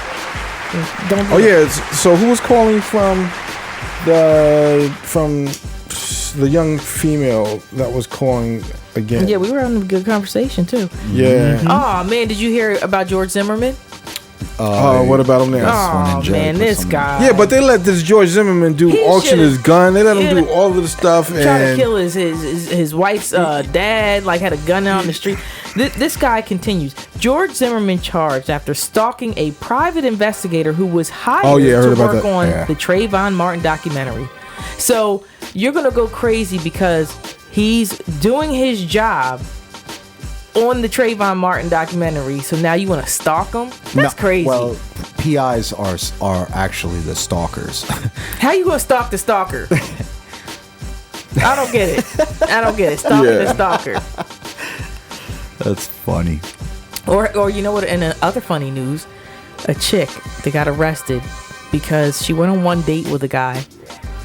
Don't do Oh it. yeah, so who was calling from the young female that was calling again? Yeah, we were having a good conversation too. Yeah. Oh man, did you hear about George Zimmerman? What about him now? Oh man, this guy. Yeah, but they let this George Zimmerman auction his gun. They let him do all of the stuff. Tried to kill his wife's dad. Like had a gun out on the street. This guy continues. George Zimmerman charged after stalking a private investigator who was hired heard to about work that. on Yeah. the Trayvon Martin documentary. So you're going to go crazy because he's doing his job on the Trayvon Martin documentary. So now you want to stalk him? That's crazy. Well, PIs are actually the stalkers. How you going to stalk the stalker? I don't get it. Stalking the stalker. That's funny. Or you know what? In other funny news, a chick that got arrested because she went on one date with a guy.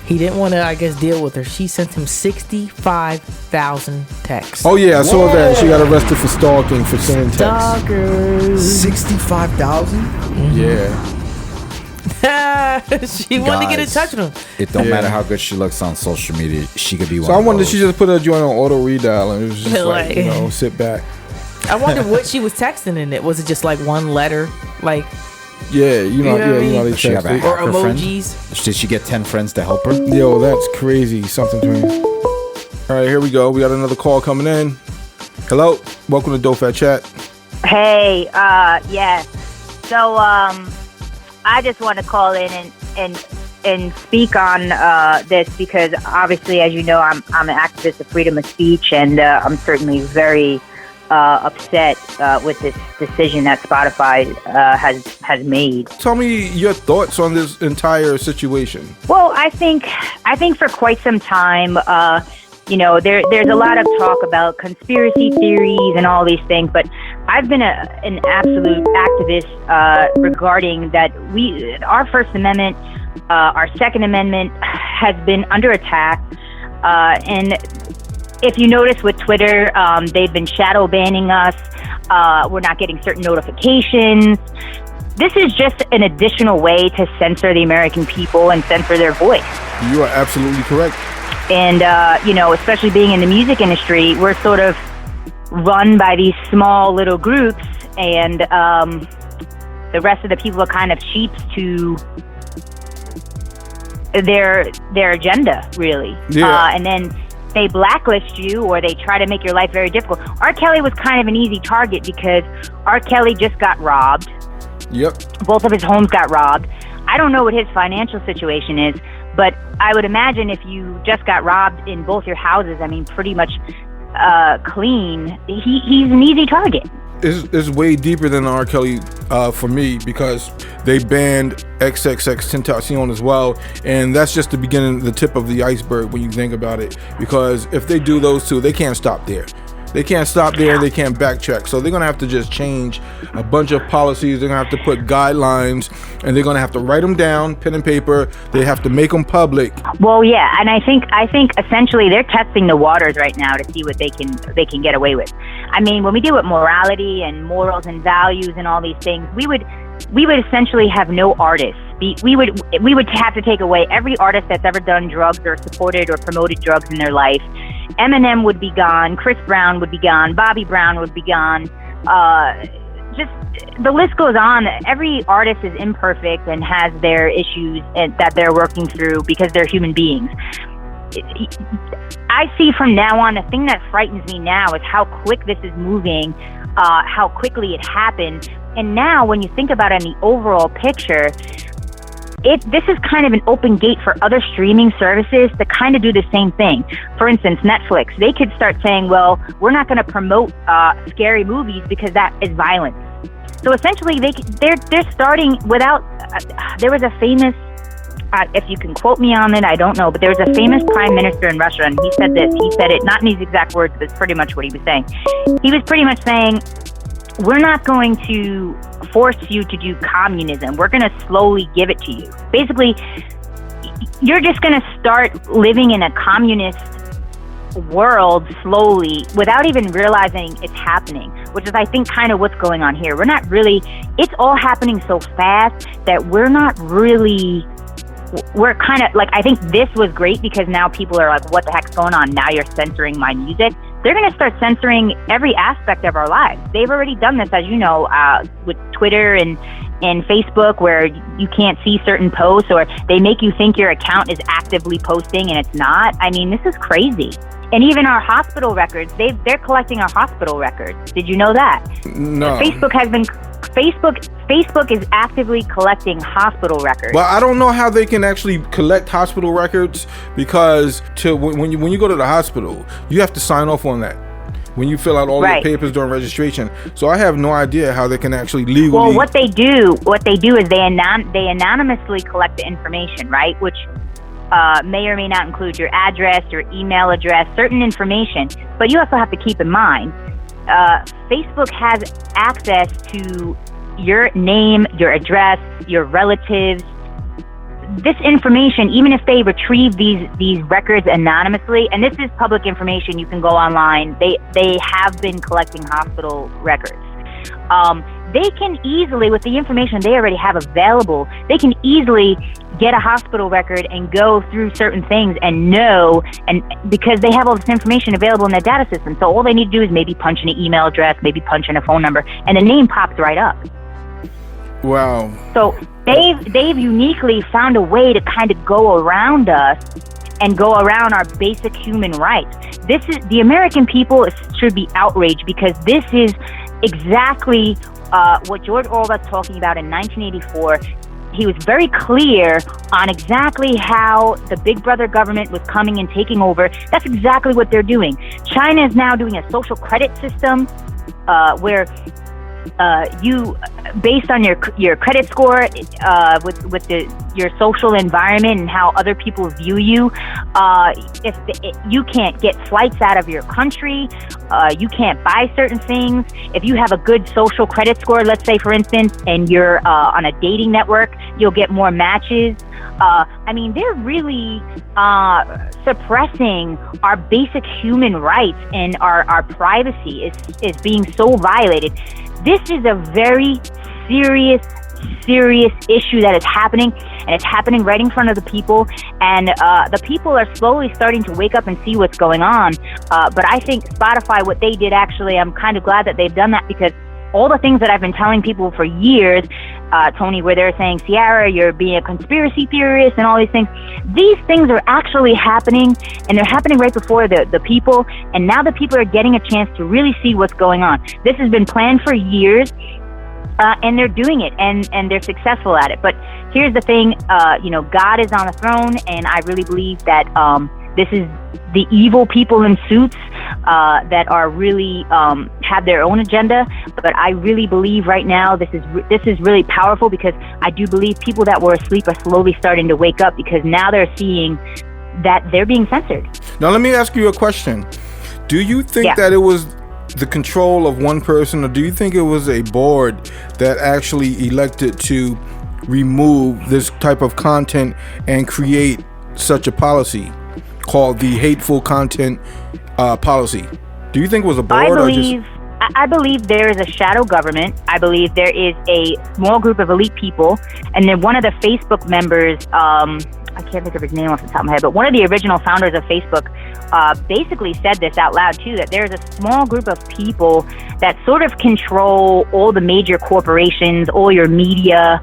He didn't want to, I guess, deal with her. She sent him 65,000 texts. Oh yeah, I saw that. She got arrested for stalking for sending texts. Stalkers. 65,000? Yeah. She wanted to get in touch with him. It don't matter how good she looks on social media. She could be one So I of wonder if those. she just put her joint on auto redial and it was just like, Like- you know, sit back. I wonder what she was texting in it. Was it just like one letter? Like, Yeah, you know, You know what I mean? they Does she have text a it. or hacker friend? emojis? Did she get 10 friends to help her? Yo, that's crazy. Something to me. All right, here we go. We got another call coming in. Hello, welcome to Dope Fat Chat. Hey, yes. So, I just want to call in and speak on this because obviously, as you know, I'm an activist of freedom of speech, and I'm certainly very upset with this decision that Spotify has made. Tell me your thoughts on this entire situation. Well, I think for quite some time, there's a lot of talk about conspiracy theories and all these things, but I've been an absolute activist regarding that. Our First Amendment, our Second Amendment has been under attack, and if you notice with Twitter, they've been shadow banning us. We're not getting certain notifications. This is just an additional way to censor the American people and censor their voice. You are absolutely correct. And, especially being in the music industry, we're sort of run by these small little groups, and the rest of the people are kind of sheeps to their agenda, really. Yeah. And then they blacklist you, or they try to make your life very difficult. R. Kelly was kind of an easy target because R. Kelly just got robbed. Yep. Both of his homes got robbed. I don't know what his financial situation is, but I would imagine if you just got robbed in both your houses, I mean, pretty much clean, he's an easy target. It's way deeper than R. Kelly for me, because they banned XXXTentacion as well, and that's just the beginning, the tip of the iceberg when you think about it. Because if they do those two, they can't stop there. They can't stop there, and they can't backtrack. So they're gonna have to just change a bunch of policies. They're gonna have to put guidelines, and they're gonna have to write them down, pen and paper. They have to make them public. Well, yeah, and I think essentially they're testing the waters right now to see what they can get away with. I mean, when we deal with morality and morals and values and all these things, we would essentially have no artists. We would have to take away every artist that's ever done drugs or supported or promoted drugs in their life. Eminem would be gone. Chris Brown would be gone. Bobby Brown would be gone. Just the list goes on. Every artist is imperfect and has their issues that they're working through because they're human beings. I see from now on, the thing that frightens me now is how quick this is moving, how quickly it happened. And now when you think about it in the overall picture, this is kind of an open gate for other streaming services to kind of do the same thing. For instance, Netflix, they could start saying, well, we're not going to promote scary movies because that is violence. So essentially, they're starting without. There was a famous, if you can quote me on it, I don't know, but there was a famous prime minister in Russia, and he said this. He said it not in these exact words, but it's pretty much what he was saying. He was pretty much saying, we're not going to force you to do communism. We're going to slowly give it to you. Basically, you're just going to start living in a communist world slowly without even realizing it's happening, which is, I think, kind of what's going on here. It's all happening so fast that we're kind of like, I think this was great because now people are like, what the heck's going on? Now you're censoring my music. They're going to start censoring every aspect of our lives. They've already done this, as you know, with Twitter and in Facebook where you can't see certain posts, or they make you think your account is actively posting and it's not. I mean, this is crazy. And even our hospital records, they're collecting our hospital records. Did you know that? No. Facebook is actively collecting hospital records. Well, I don't know how they can actually collect hospital records, because when you go to the hospital, you have to sign off on that when you fill out all your papers during registration. So I have no idea how they can actually legally. Well, what they do is they anonymously collect the information, right? Which may or may not include your address, your email address, certain information. But you also have to keep in mind, Facebook has access to your name, your address, your relatives. This information, even if they retrieve these records anonymously, and this is public information, you can go online. They have been collecting hospital records. They can easily, with the information they already have available, they can easily get a hospital record and go through certain things and know, and because they have all this information available in their data system. So all they need to do is maybe punch in an email address, maybe punch in a phone number, and the name pops right up. Wow. So they've uniquely found a way to kind of go around us and go around our basic human rights. This is, the American people should be outraged, because this is exactly what George Orwell was talking about in 1984. He was very clear on exactly how the Big Brother government was coming and taking over. That's exactly what they're doing. China is now doing a social credit system where you, based on your credit score, with your social environment and how other people view you, if you can't get flights out of your country, you can't buy certain things. If you have a good social credit score, let's say for instance, and you're on a dating network, you'll get more matches. I mean, they're really suppressing our basic human rights, and our privacy is being so violated. This is a very serious issue that is happening, and it's happening right in front of the people, and the people are slowly starting to wake up and see what's going on. But I think Spotify, what they did, actually, I'm kind of glad that they've done that, because all the things that I've been telling people for years, Tony, where they're saying, Ciara, you're being a conspiracy theorist and all these things are actually happening, and they're happening right before the people, and now the people are getting a chance to really see what's going on. This has been planned for years, and they're doing it, and they're successful at it. But here's the thing, God is on the throne, and I really believe that this is the evil people in suits that are really have their own agenda. But I really believe right now this is really powerful, because I do believe people that were asleep are slowly starting to wake up, because now they're seeing that they're being censored. Now let me ask you a question. Do you think that it was the control of one person, or do you think it was a board that actually elected to remove this type of content and create such a policy called the hateful content policy? Do you think it was a board? I believe there is a shadow government. I believe there is a small group of elite people, and then one of the Facebook members, I can't think of his name off the top of my head, but one of the original founders of Facebook basically said this out loud too, that there's a small group of people that sort of control all the major corporations, all your media,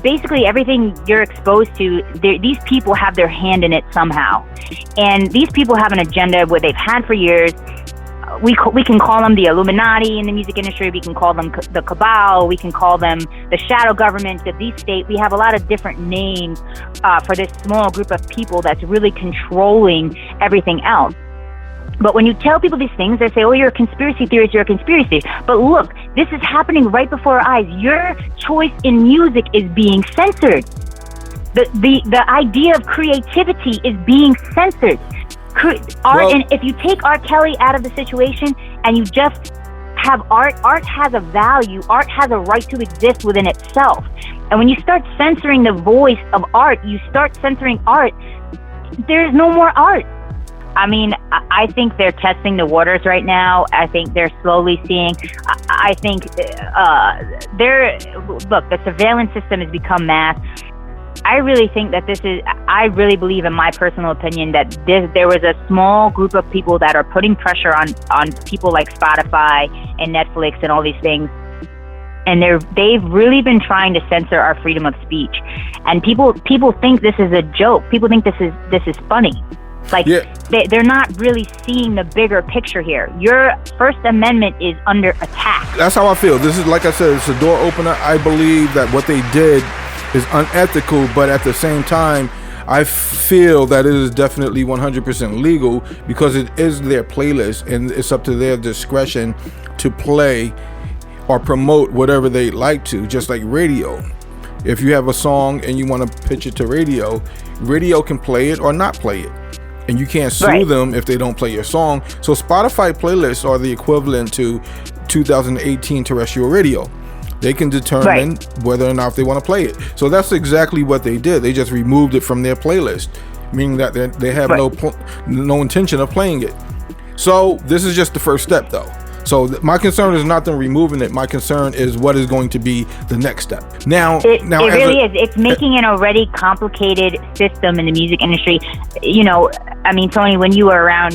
basically everything you're exposed to. These people have their hand in it somehow, and these people have an agenda where they've had for years. We can call them the Illuminati in the music industry. We can call them the cabal. We can call them the shadow government, the deep state. We have a lot of different names for this small group of people that's really controlling everything else. But when you tell people these things, they say, oh, you're a conspiracy theorist, you're a conspiracy theorist. But look, this is happening right before our eyes. Your choice in music is being censored. The idea of creativity is being censored. And if you take R. Kelly out of the situation and you just have art has a value. Art has a right to exist within itself. And when you start censoring the voice of art, you start censoring art, there's no more art. I mean, I think they're testing the waters right now. I think they're slowly seeing. I think the surveillance system has become mass. I really think that I really believe, in my personal opinion, that there was a small group of people that are putting pressure on people like Spotify and Netflix and all these things and they've really been trying to censor our freedom of speech. And people think this is a joke. People think this is funny. Like, they're not really seeing the bigger picture here. Your First Amendment is under attack. That's how I feel. This is, like I said, it's a door opener. I believe that what they did is unethical, but at the same time, I feel that it is definitely 100% legal because it is their playlist and it's up to their discretion to play or promote whatever they like to, just like radio. If you have a song and you want to pitch it to radio can play it or not play it. And you can't sue them if they don't play your song. So Spotify playlists are the equivalent to 2018 terrestrial radio. They can determine whether or not they want to play it. So that's exactly what they did. They just removed it from their playlist, meaning that they have no intention of playing it. So this is just the first step, though. So my concern is not them removing it. My concern is what is going to be the next step. Now, it really is. It's making an already complicated system in the music industry. You know, I mean, Tony, when you were around,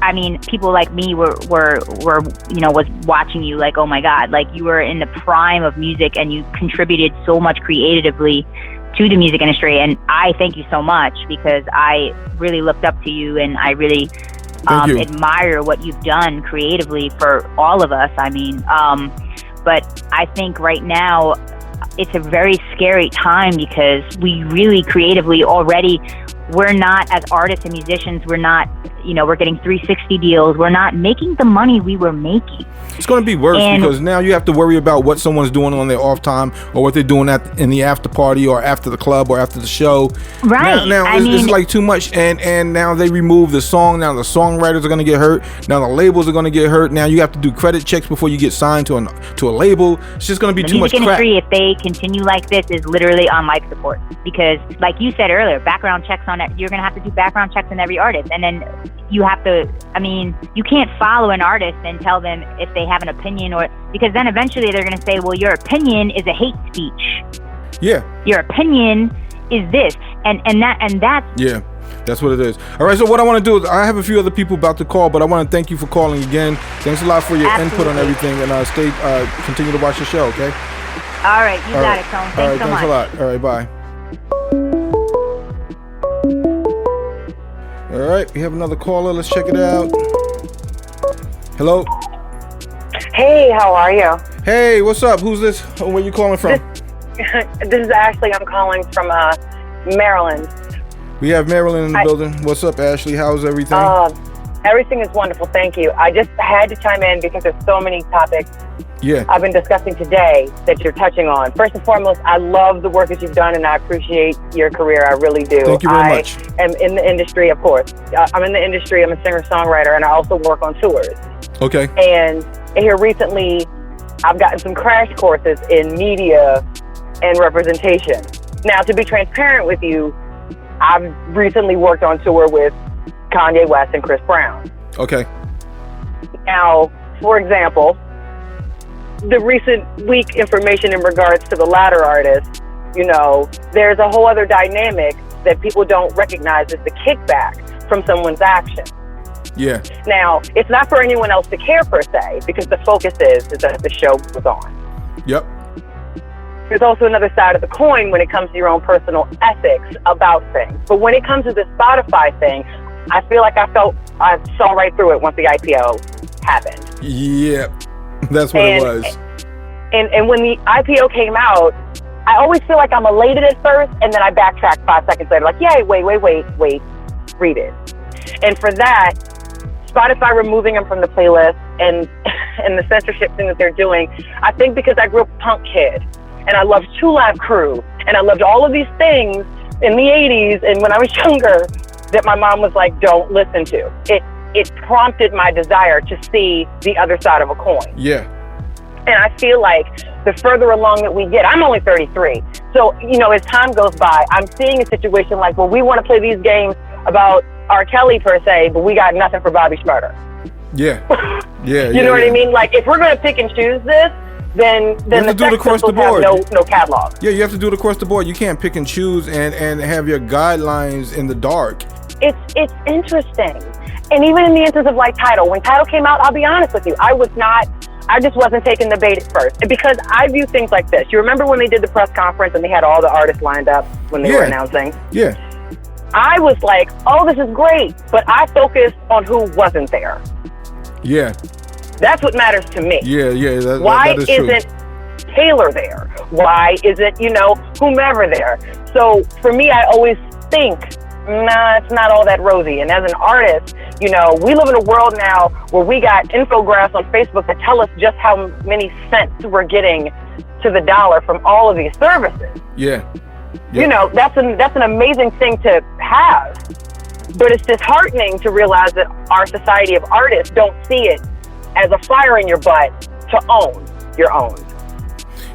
I mean, people like me were was watching you like, oh my God, like you were in the prime of music and you contributed so much creatively to the music industry. And I thank you so much because I really looked up to you and I really admire what you've done creatively for all of us. I mean, but I think right now it's a very scary time because we really creatively already, we're not, as artists and musicians, we're not, we're getting 360 deals. We're not making the money we were making. It's going to be worse because now you have to worry about what someone's doing on their off time or what they're doing in the after party or after the club or after the show. Right. Now it's like too much. And now they remove the song. Now the songwriters are going to get hurt. Now the labels are going to get hurt. Now you have to do credit checks before you get signed to a label. It's just going to be too much crap. The music industry, if they continue like this, is literally on life support because, like you said earlier, background checks on it. You're going to have to do background checks on every artist, and then you have to, you can't follow an artist and tell them if they have an opinion because then eventually they're going to say, well, your opinion is a hate speech. Yeah. Your opinion is this. And that's. Yeah, that's what it is. All right. So what I want to do is I have a few other people about to call, but I want to thank you for calling again. Thanks a lot for your input on everything and continue to watch the show. Okay. All right. You got it, Tone. Thanks so much. Thanks a lot. All right. Bye. All right, we have another caller. Let's check it out. Hello. Hey, how are you? Hey, what's up? Who's this? Where you calling from? This is Ashley. I'm calling from Maryland. We have Maryland in the building. What's up, Ashley? How's everything? Everything is wonderful. Thank you. I just had to chime in because there's so many topics I've been discussing today that you're touching on. First and foremost, I love the work that you've done, and I appreciate your career. I really do. Thank you very much. I am in the industry, of course. I'm in the industry. I'm a singer-songwriter, and I also work on tours. Okay. And here recently, I've gotten some crash courses in media and representation. Now, to be transparent with you, I've recently worked on tour with Kanye West and Chris Brown. Okay. Now, for example, the recent weak information in regards to the latter artist, there's a whole other dynamic that people don't recognize as the kickback from someone's action. Yeah. Now, it's not for anyone else to care per se, because the focus is that the show goes on. Yep. There's also another side of the coin when it comes to your own personal ethics about things. But when it comes to the Spotify thing, I feel like I saw right through it once the IPO happened. Yeah, that's what it was. And when the IPO came out, I always feel like I'm elated at first, and then I backtrack 5 seconds later, like, yay, wait, read it. And for that, Spotify removing them from the playlist and the censorship thing that they're doing, I think because I grew up a punk kid, and I loved Two Live Crew, and I loved all of these things in the 80s, and when I was younger, that my mom was like, don't listen to. It prompted my desire to see the other side of a coin. Yeah. And I feel like the further along that we get, I'm only 33. So, as time goes by, I'm seeing a situation like, well, we want to play these games about R. Kelly per se, but we got nothing for Bobby Schmurder. Yeah. Yeah. You know what I mean? Like, if we're going to pick and choose this, then the Sex Pistols have no catalog. Yeah, you have to do it across the board. You can't pick and choose and have your guidelines in the dark. It's interesting. And even in the instance of like Tidal, when Tidal came out, I'll be honest with you, I was not I just wasn't taking the bait at first. Because I view things like this. You remember when they did the press conference and they had all the artists lined up when they were announcing? Yeah. I was like, oh, this is great. But I focused on who wasn't there. Yeah. That's what matters to me. Yeah. Why that is true. isn't Taylor there? Why isn't, whomever there? So for me, I always think, nah, it's not all that rosy. And as an artist, we live in a world now where we got infographics on Facebook that tell us just how many cents we're getting to the dollar from all of these services. Yeah. That's an amazing thing to have. But it's disheartening to realize that our society of artists don't see it as a fire in your butt to own your own.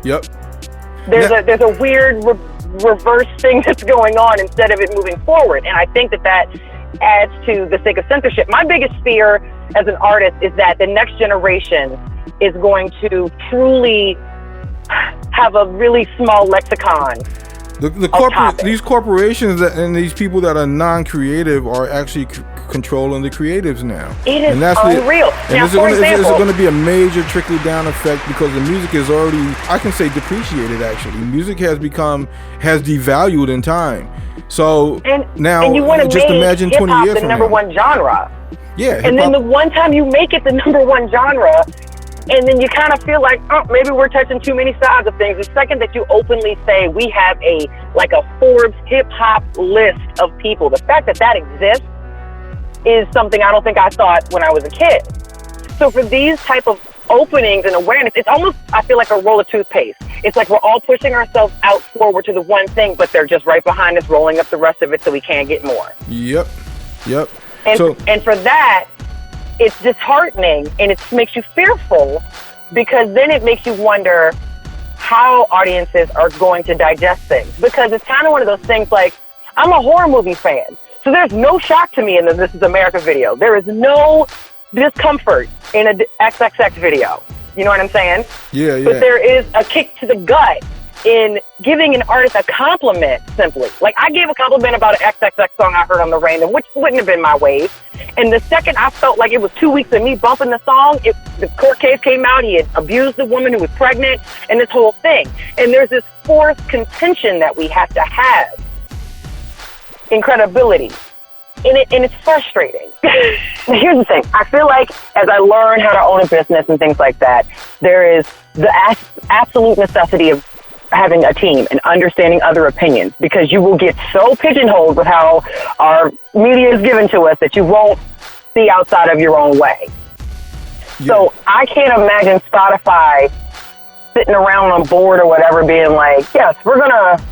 Yep. There's a weird reverse thing that's going on instead of it moving forward. And I think that adds to the sake of censorship. My biggest fear as an artist is that the next generation is going to truly have a really small lexicon. These corporations and these people that are non-creative are actually controlling the creatives now. It is unreal. Is it going to be a major trickle-down effect because the music is already, I can say, depreciated. Actually, music has devalued in time. So now, and you want to just make imagine 20 hip-hop years the from number now. one genre. Yeah, and then the one time you make it the number one genre, and then you kind of feel like, oh, maybe we're touching too many sides of things. The second that you openly say we have a Forbes hip hop list of people, the fact that exists is something I don't think I thought when I was a kid. So for these type of openings and awareness, it's almost, I feel like a roll of toothpaste. It's like we're all pushing ourselves out forward to the one thing, but they're just right behind us, rolling up the rest of it so we can't get more. Yep. And for that, it's disheartening and it makes you fearful, because then it makes you wonder how audiences are going to digest things. Because it's kind of one of those things like, I'm a horror movie fan, so there's no shock to me in the This Is America video. There is no discomfort in a XXX video. You know what I'm saying? Yeah. But there is a kick to the gut in giving an artist a compliment, simply. Like, I gave a compliment about an XXX song I heard on the random, which wouldn't have been my wave. And the second I felt like it was 2 weeks of me bumping the song, the court case came out, he had abused a woman who was pregnant, and this whole thing. And there's this fourth contention that we have to have in credibility. And it's frustrating. Here's the thing. I feel like as I learn how to own a business and things like that, there is the absolute necessity of having a team and understanding other opinions, because you will get so pigeonholed with how our media is given to us that you won't see outside of your own way. Yeah. So I can't imagine Spotify sitting around on board or whatever being like, yes, we're going to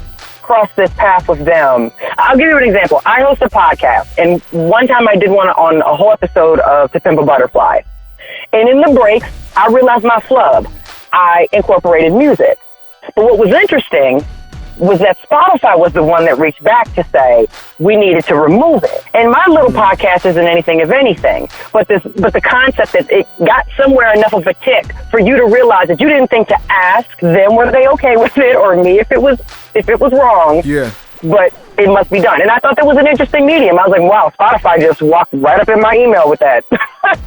cross this path with them. I'll give you an example. I host a podcast, and one time I did one on a whole episode of To Pimp a Butterfly. And in the breaks, I realized my flub. I incorporated music. But what was interesting was that Spotify was the one that reached back to say we needed to remove it. And my little podcast isn't anything of anything, but the concept that it got somewhere enough of a tick for you to realize that you didn't think to ask them were they okay with it, or me if it was wrong. Yeah. But it must be done. And I thought that was an interesting medium. I was like, wow, Spotify just walked right up in my email with that.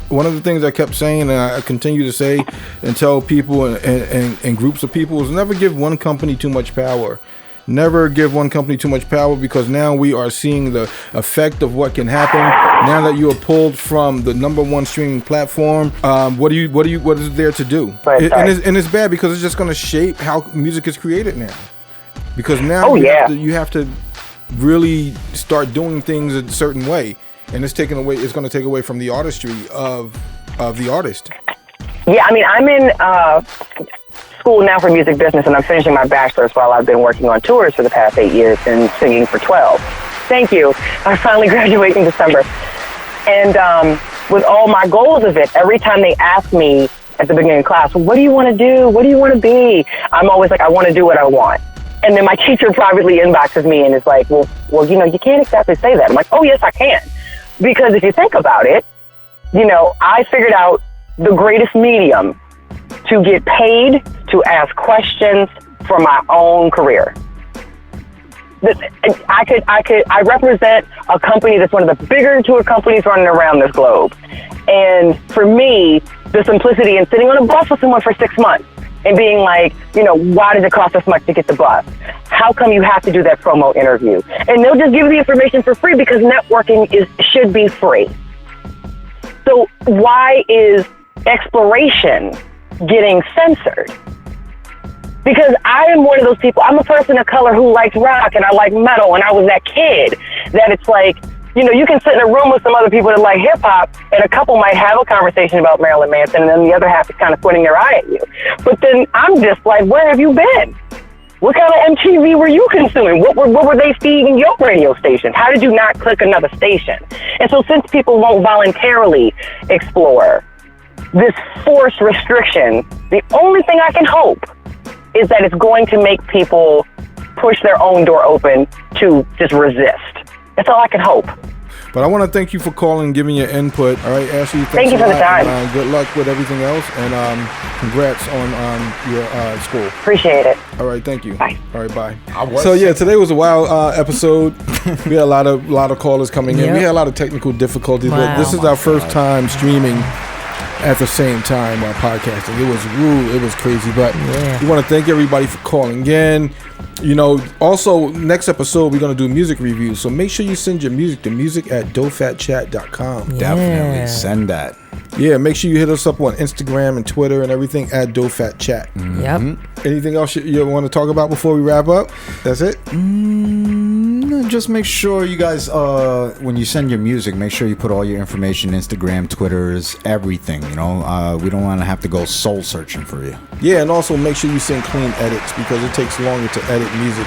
One of the things I kept saying, and I continue to say and tell people and groups of people, is never give one company too much power. Never give one company too much power, because now we are seeing the effect of what can happen. Now that you are pulled from the number one streaming platform, what is there to do? And it's bad, because it's just going to shape how music is created now. Because now you have to really start doing things a certain way, and it's going to take away from the artistry of the artist. Yeah, I mean, I'm in school now for music business, and I'm finishing my bachelor's while I've been working on tours for the past 8 years and singing for 12. Thank you. I finally graduate in December. And with all my goals of it, every time they ask me at the beginning of class, well, what do you want to do? What do you want to be? I'm always like, I want to do what I want. And then my teacher privately inboxes me and is like, well, you can't exactly say that. I'm like, oh, yes, I can. Because if you think about it, I figured out the greatest medium to get paid to ask questions for my own career. I represent a company that's one of the bigger tour companies running around this globe. And for me, the simplicity in sitting on a bus with someone for 6 months and being like, you know, why does it cost this much to get the bus? How come you have to do that promo interview? And they'll just give you the information for free because networking should be free. So why is exploration getting censored? Because I am one of those people. I'm a person of color who likes rock and I like metal, and I was that kid that it's like, you know, you can sit in a room with some other people that like hip hop, and a couple might have a conversation about Marilyn Manson, and then the other half is kind of squinting their eye at you. But then I'm just like, where have you been? What kind of MTV were you consuming? What were they feeding your radio station? How did you not click another station? And so since people won't voluntarily explore this forced restriction, the only thing I can hope is that it's going to make people push their own door open to just resist. That's all I can hope. But I want to thank you for calling and giving your input. All right, Ashley, thank you for the time. And, good luck with everything else, and congrats on your school. Appreciate it. All right, thank you. Bye. All right, bye. So yeah, today was a wild episode. We had a lot of callers coming in. We had a lot of technical difficulties, but this is our first time streaming at the same time while podcasting. It was rude. It was crazy, but we want to thank everybody for calling in. You know, also next episode we're going to do music reviews, so make sure you send your music to music@dofatchat.com. Definitely send that. Yeah, make sure you hit us up on Instagram and Twitter and everything at DoFatChat. Yep. Anything else you want to talk about before we wrap up? That's it? Just make sure you guys, when you send your music, make sure you put all your information, Instagram, Twitters, everything, you know. We don't want to have to go soul searching for you. Yeah, and also make sure you send clean edits because it takes longer to edit music.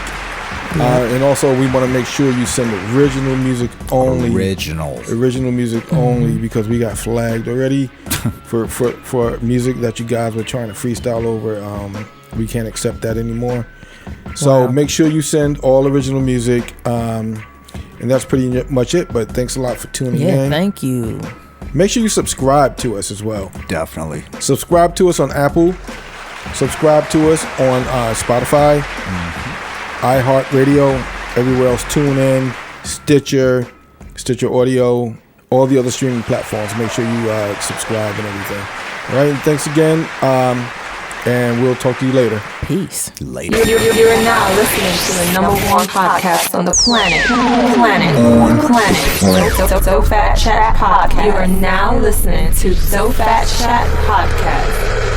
And also we want to make sure you send original music only. Original music only, because we got flagged already for music that you guys were trying to freestyle over. We can't accept that anymore. So make sure you send all original music. And that's pretty much it. But thanks a lot for tuning in. Yeah, thank you. Make sure you subscribe to us as well. Definitely. Subscribe to us on Apple. Subscribe to us on Spotify, iHeartRadio, everywhere else. TuneIn, Stitcher Audio, all the other streaming platforms. Make sure you subscribe and everything. All right, and thanks again. And we'll talk to you later. Peace. Later. You're now listening to the #1 podcast on the planet. So Fat Chat Podcast. You are now listening to So Fat Chat Podcast.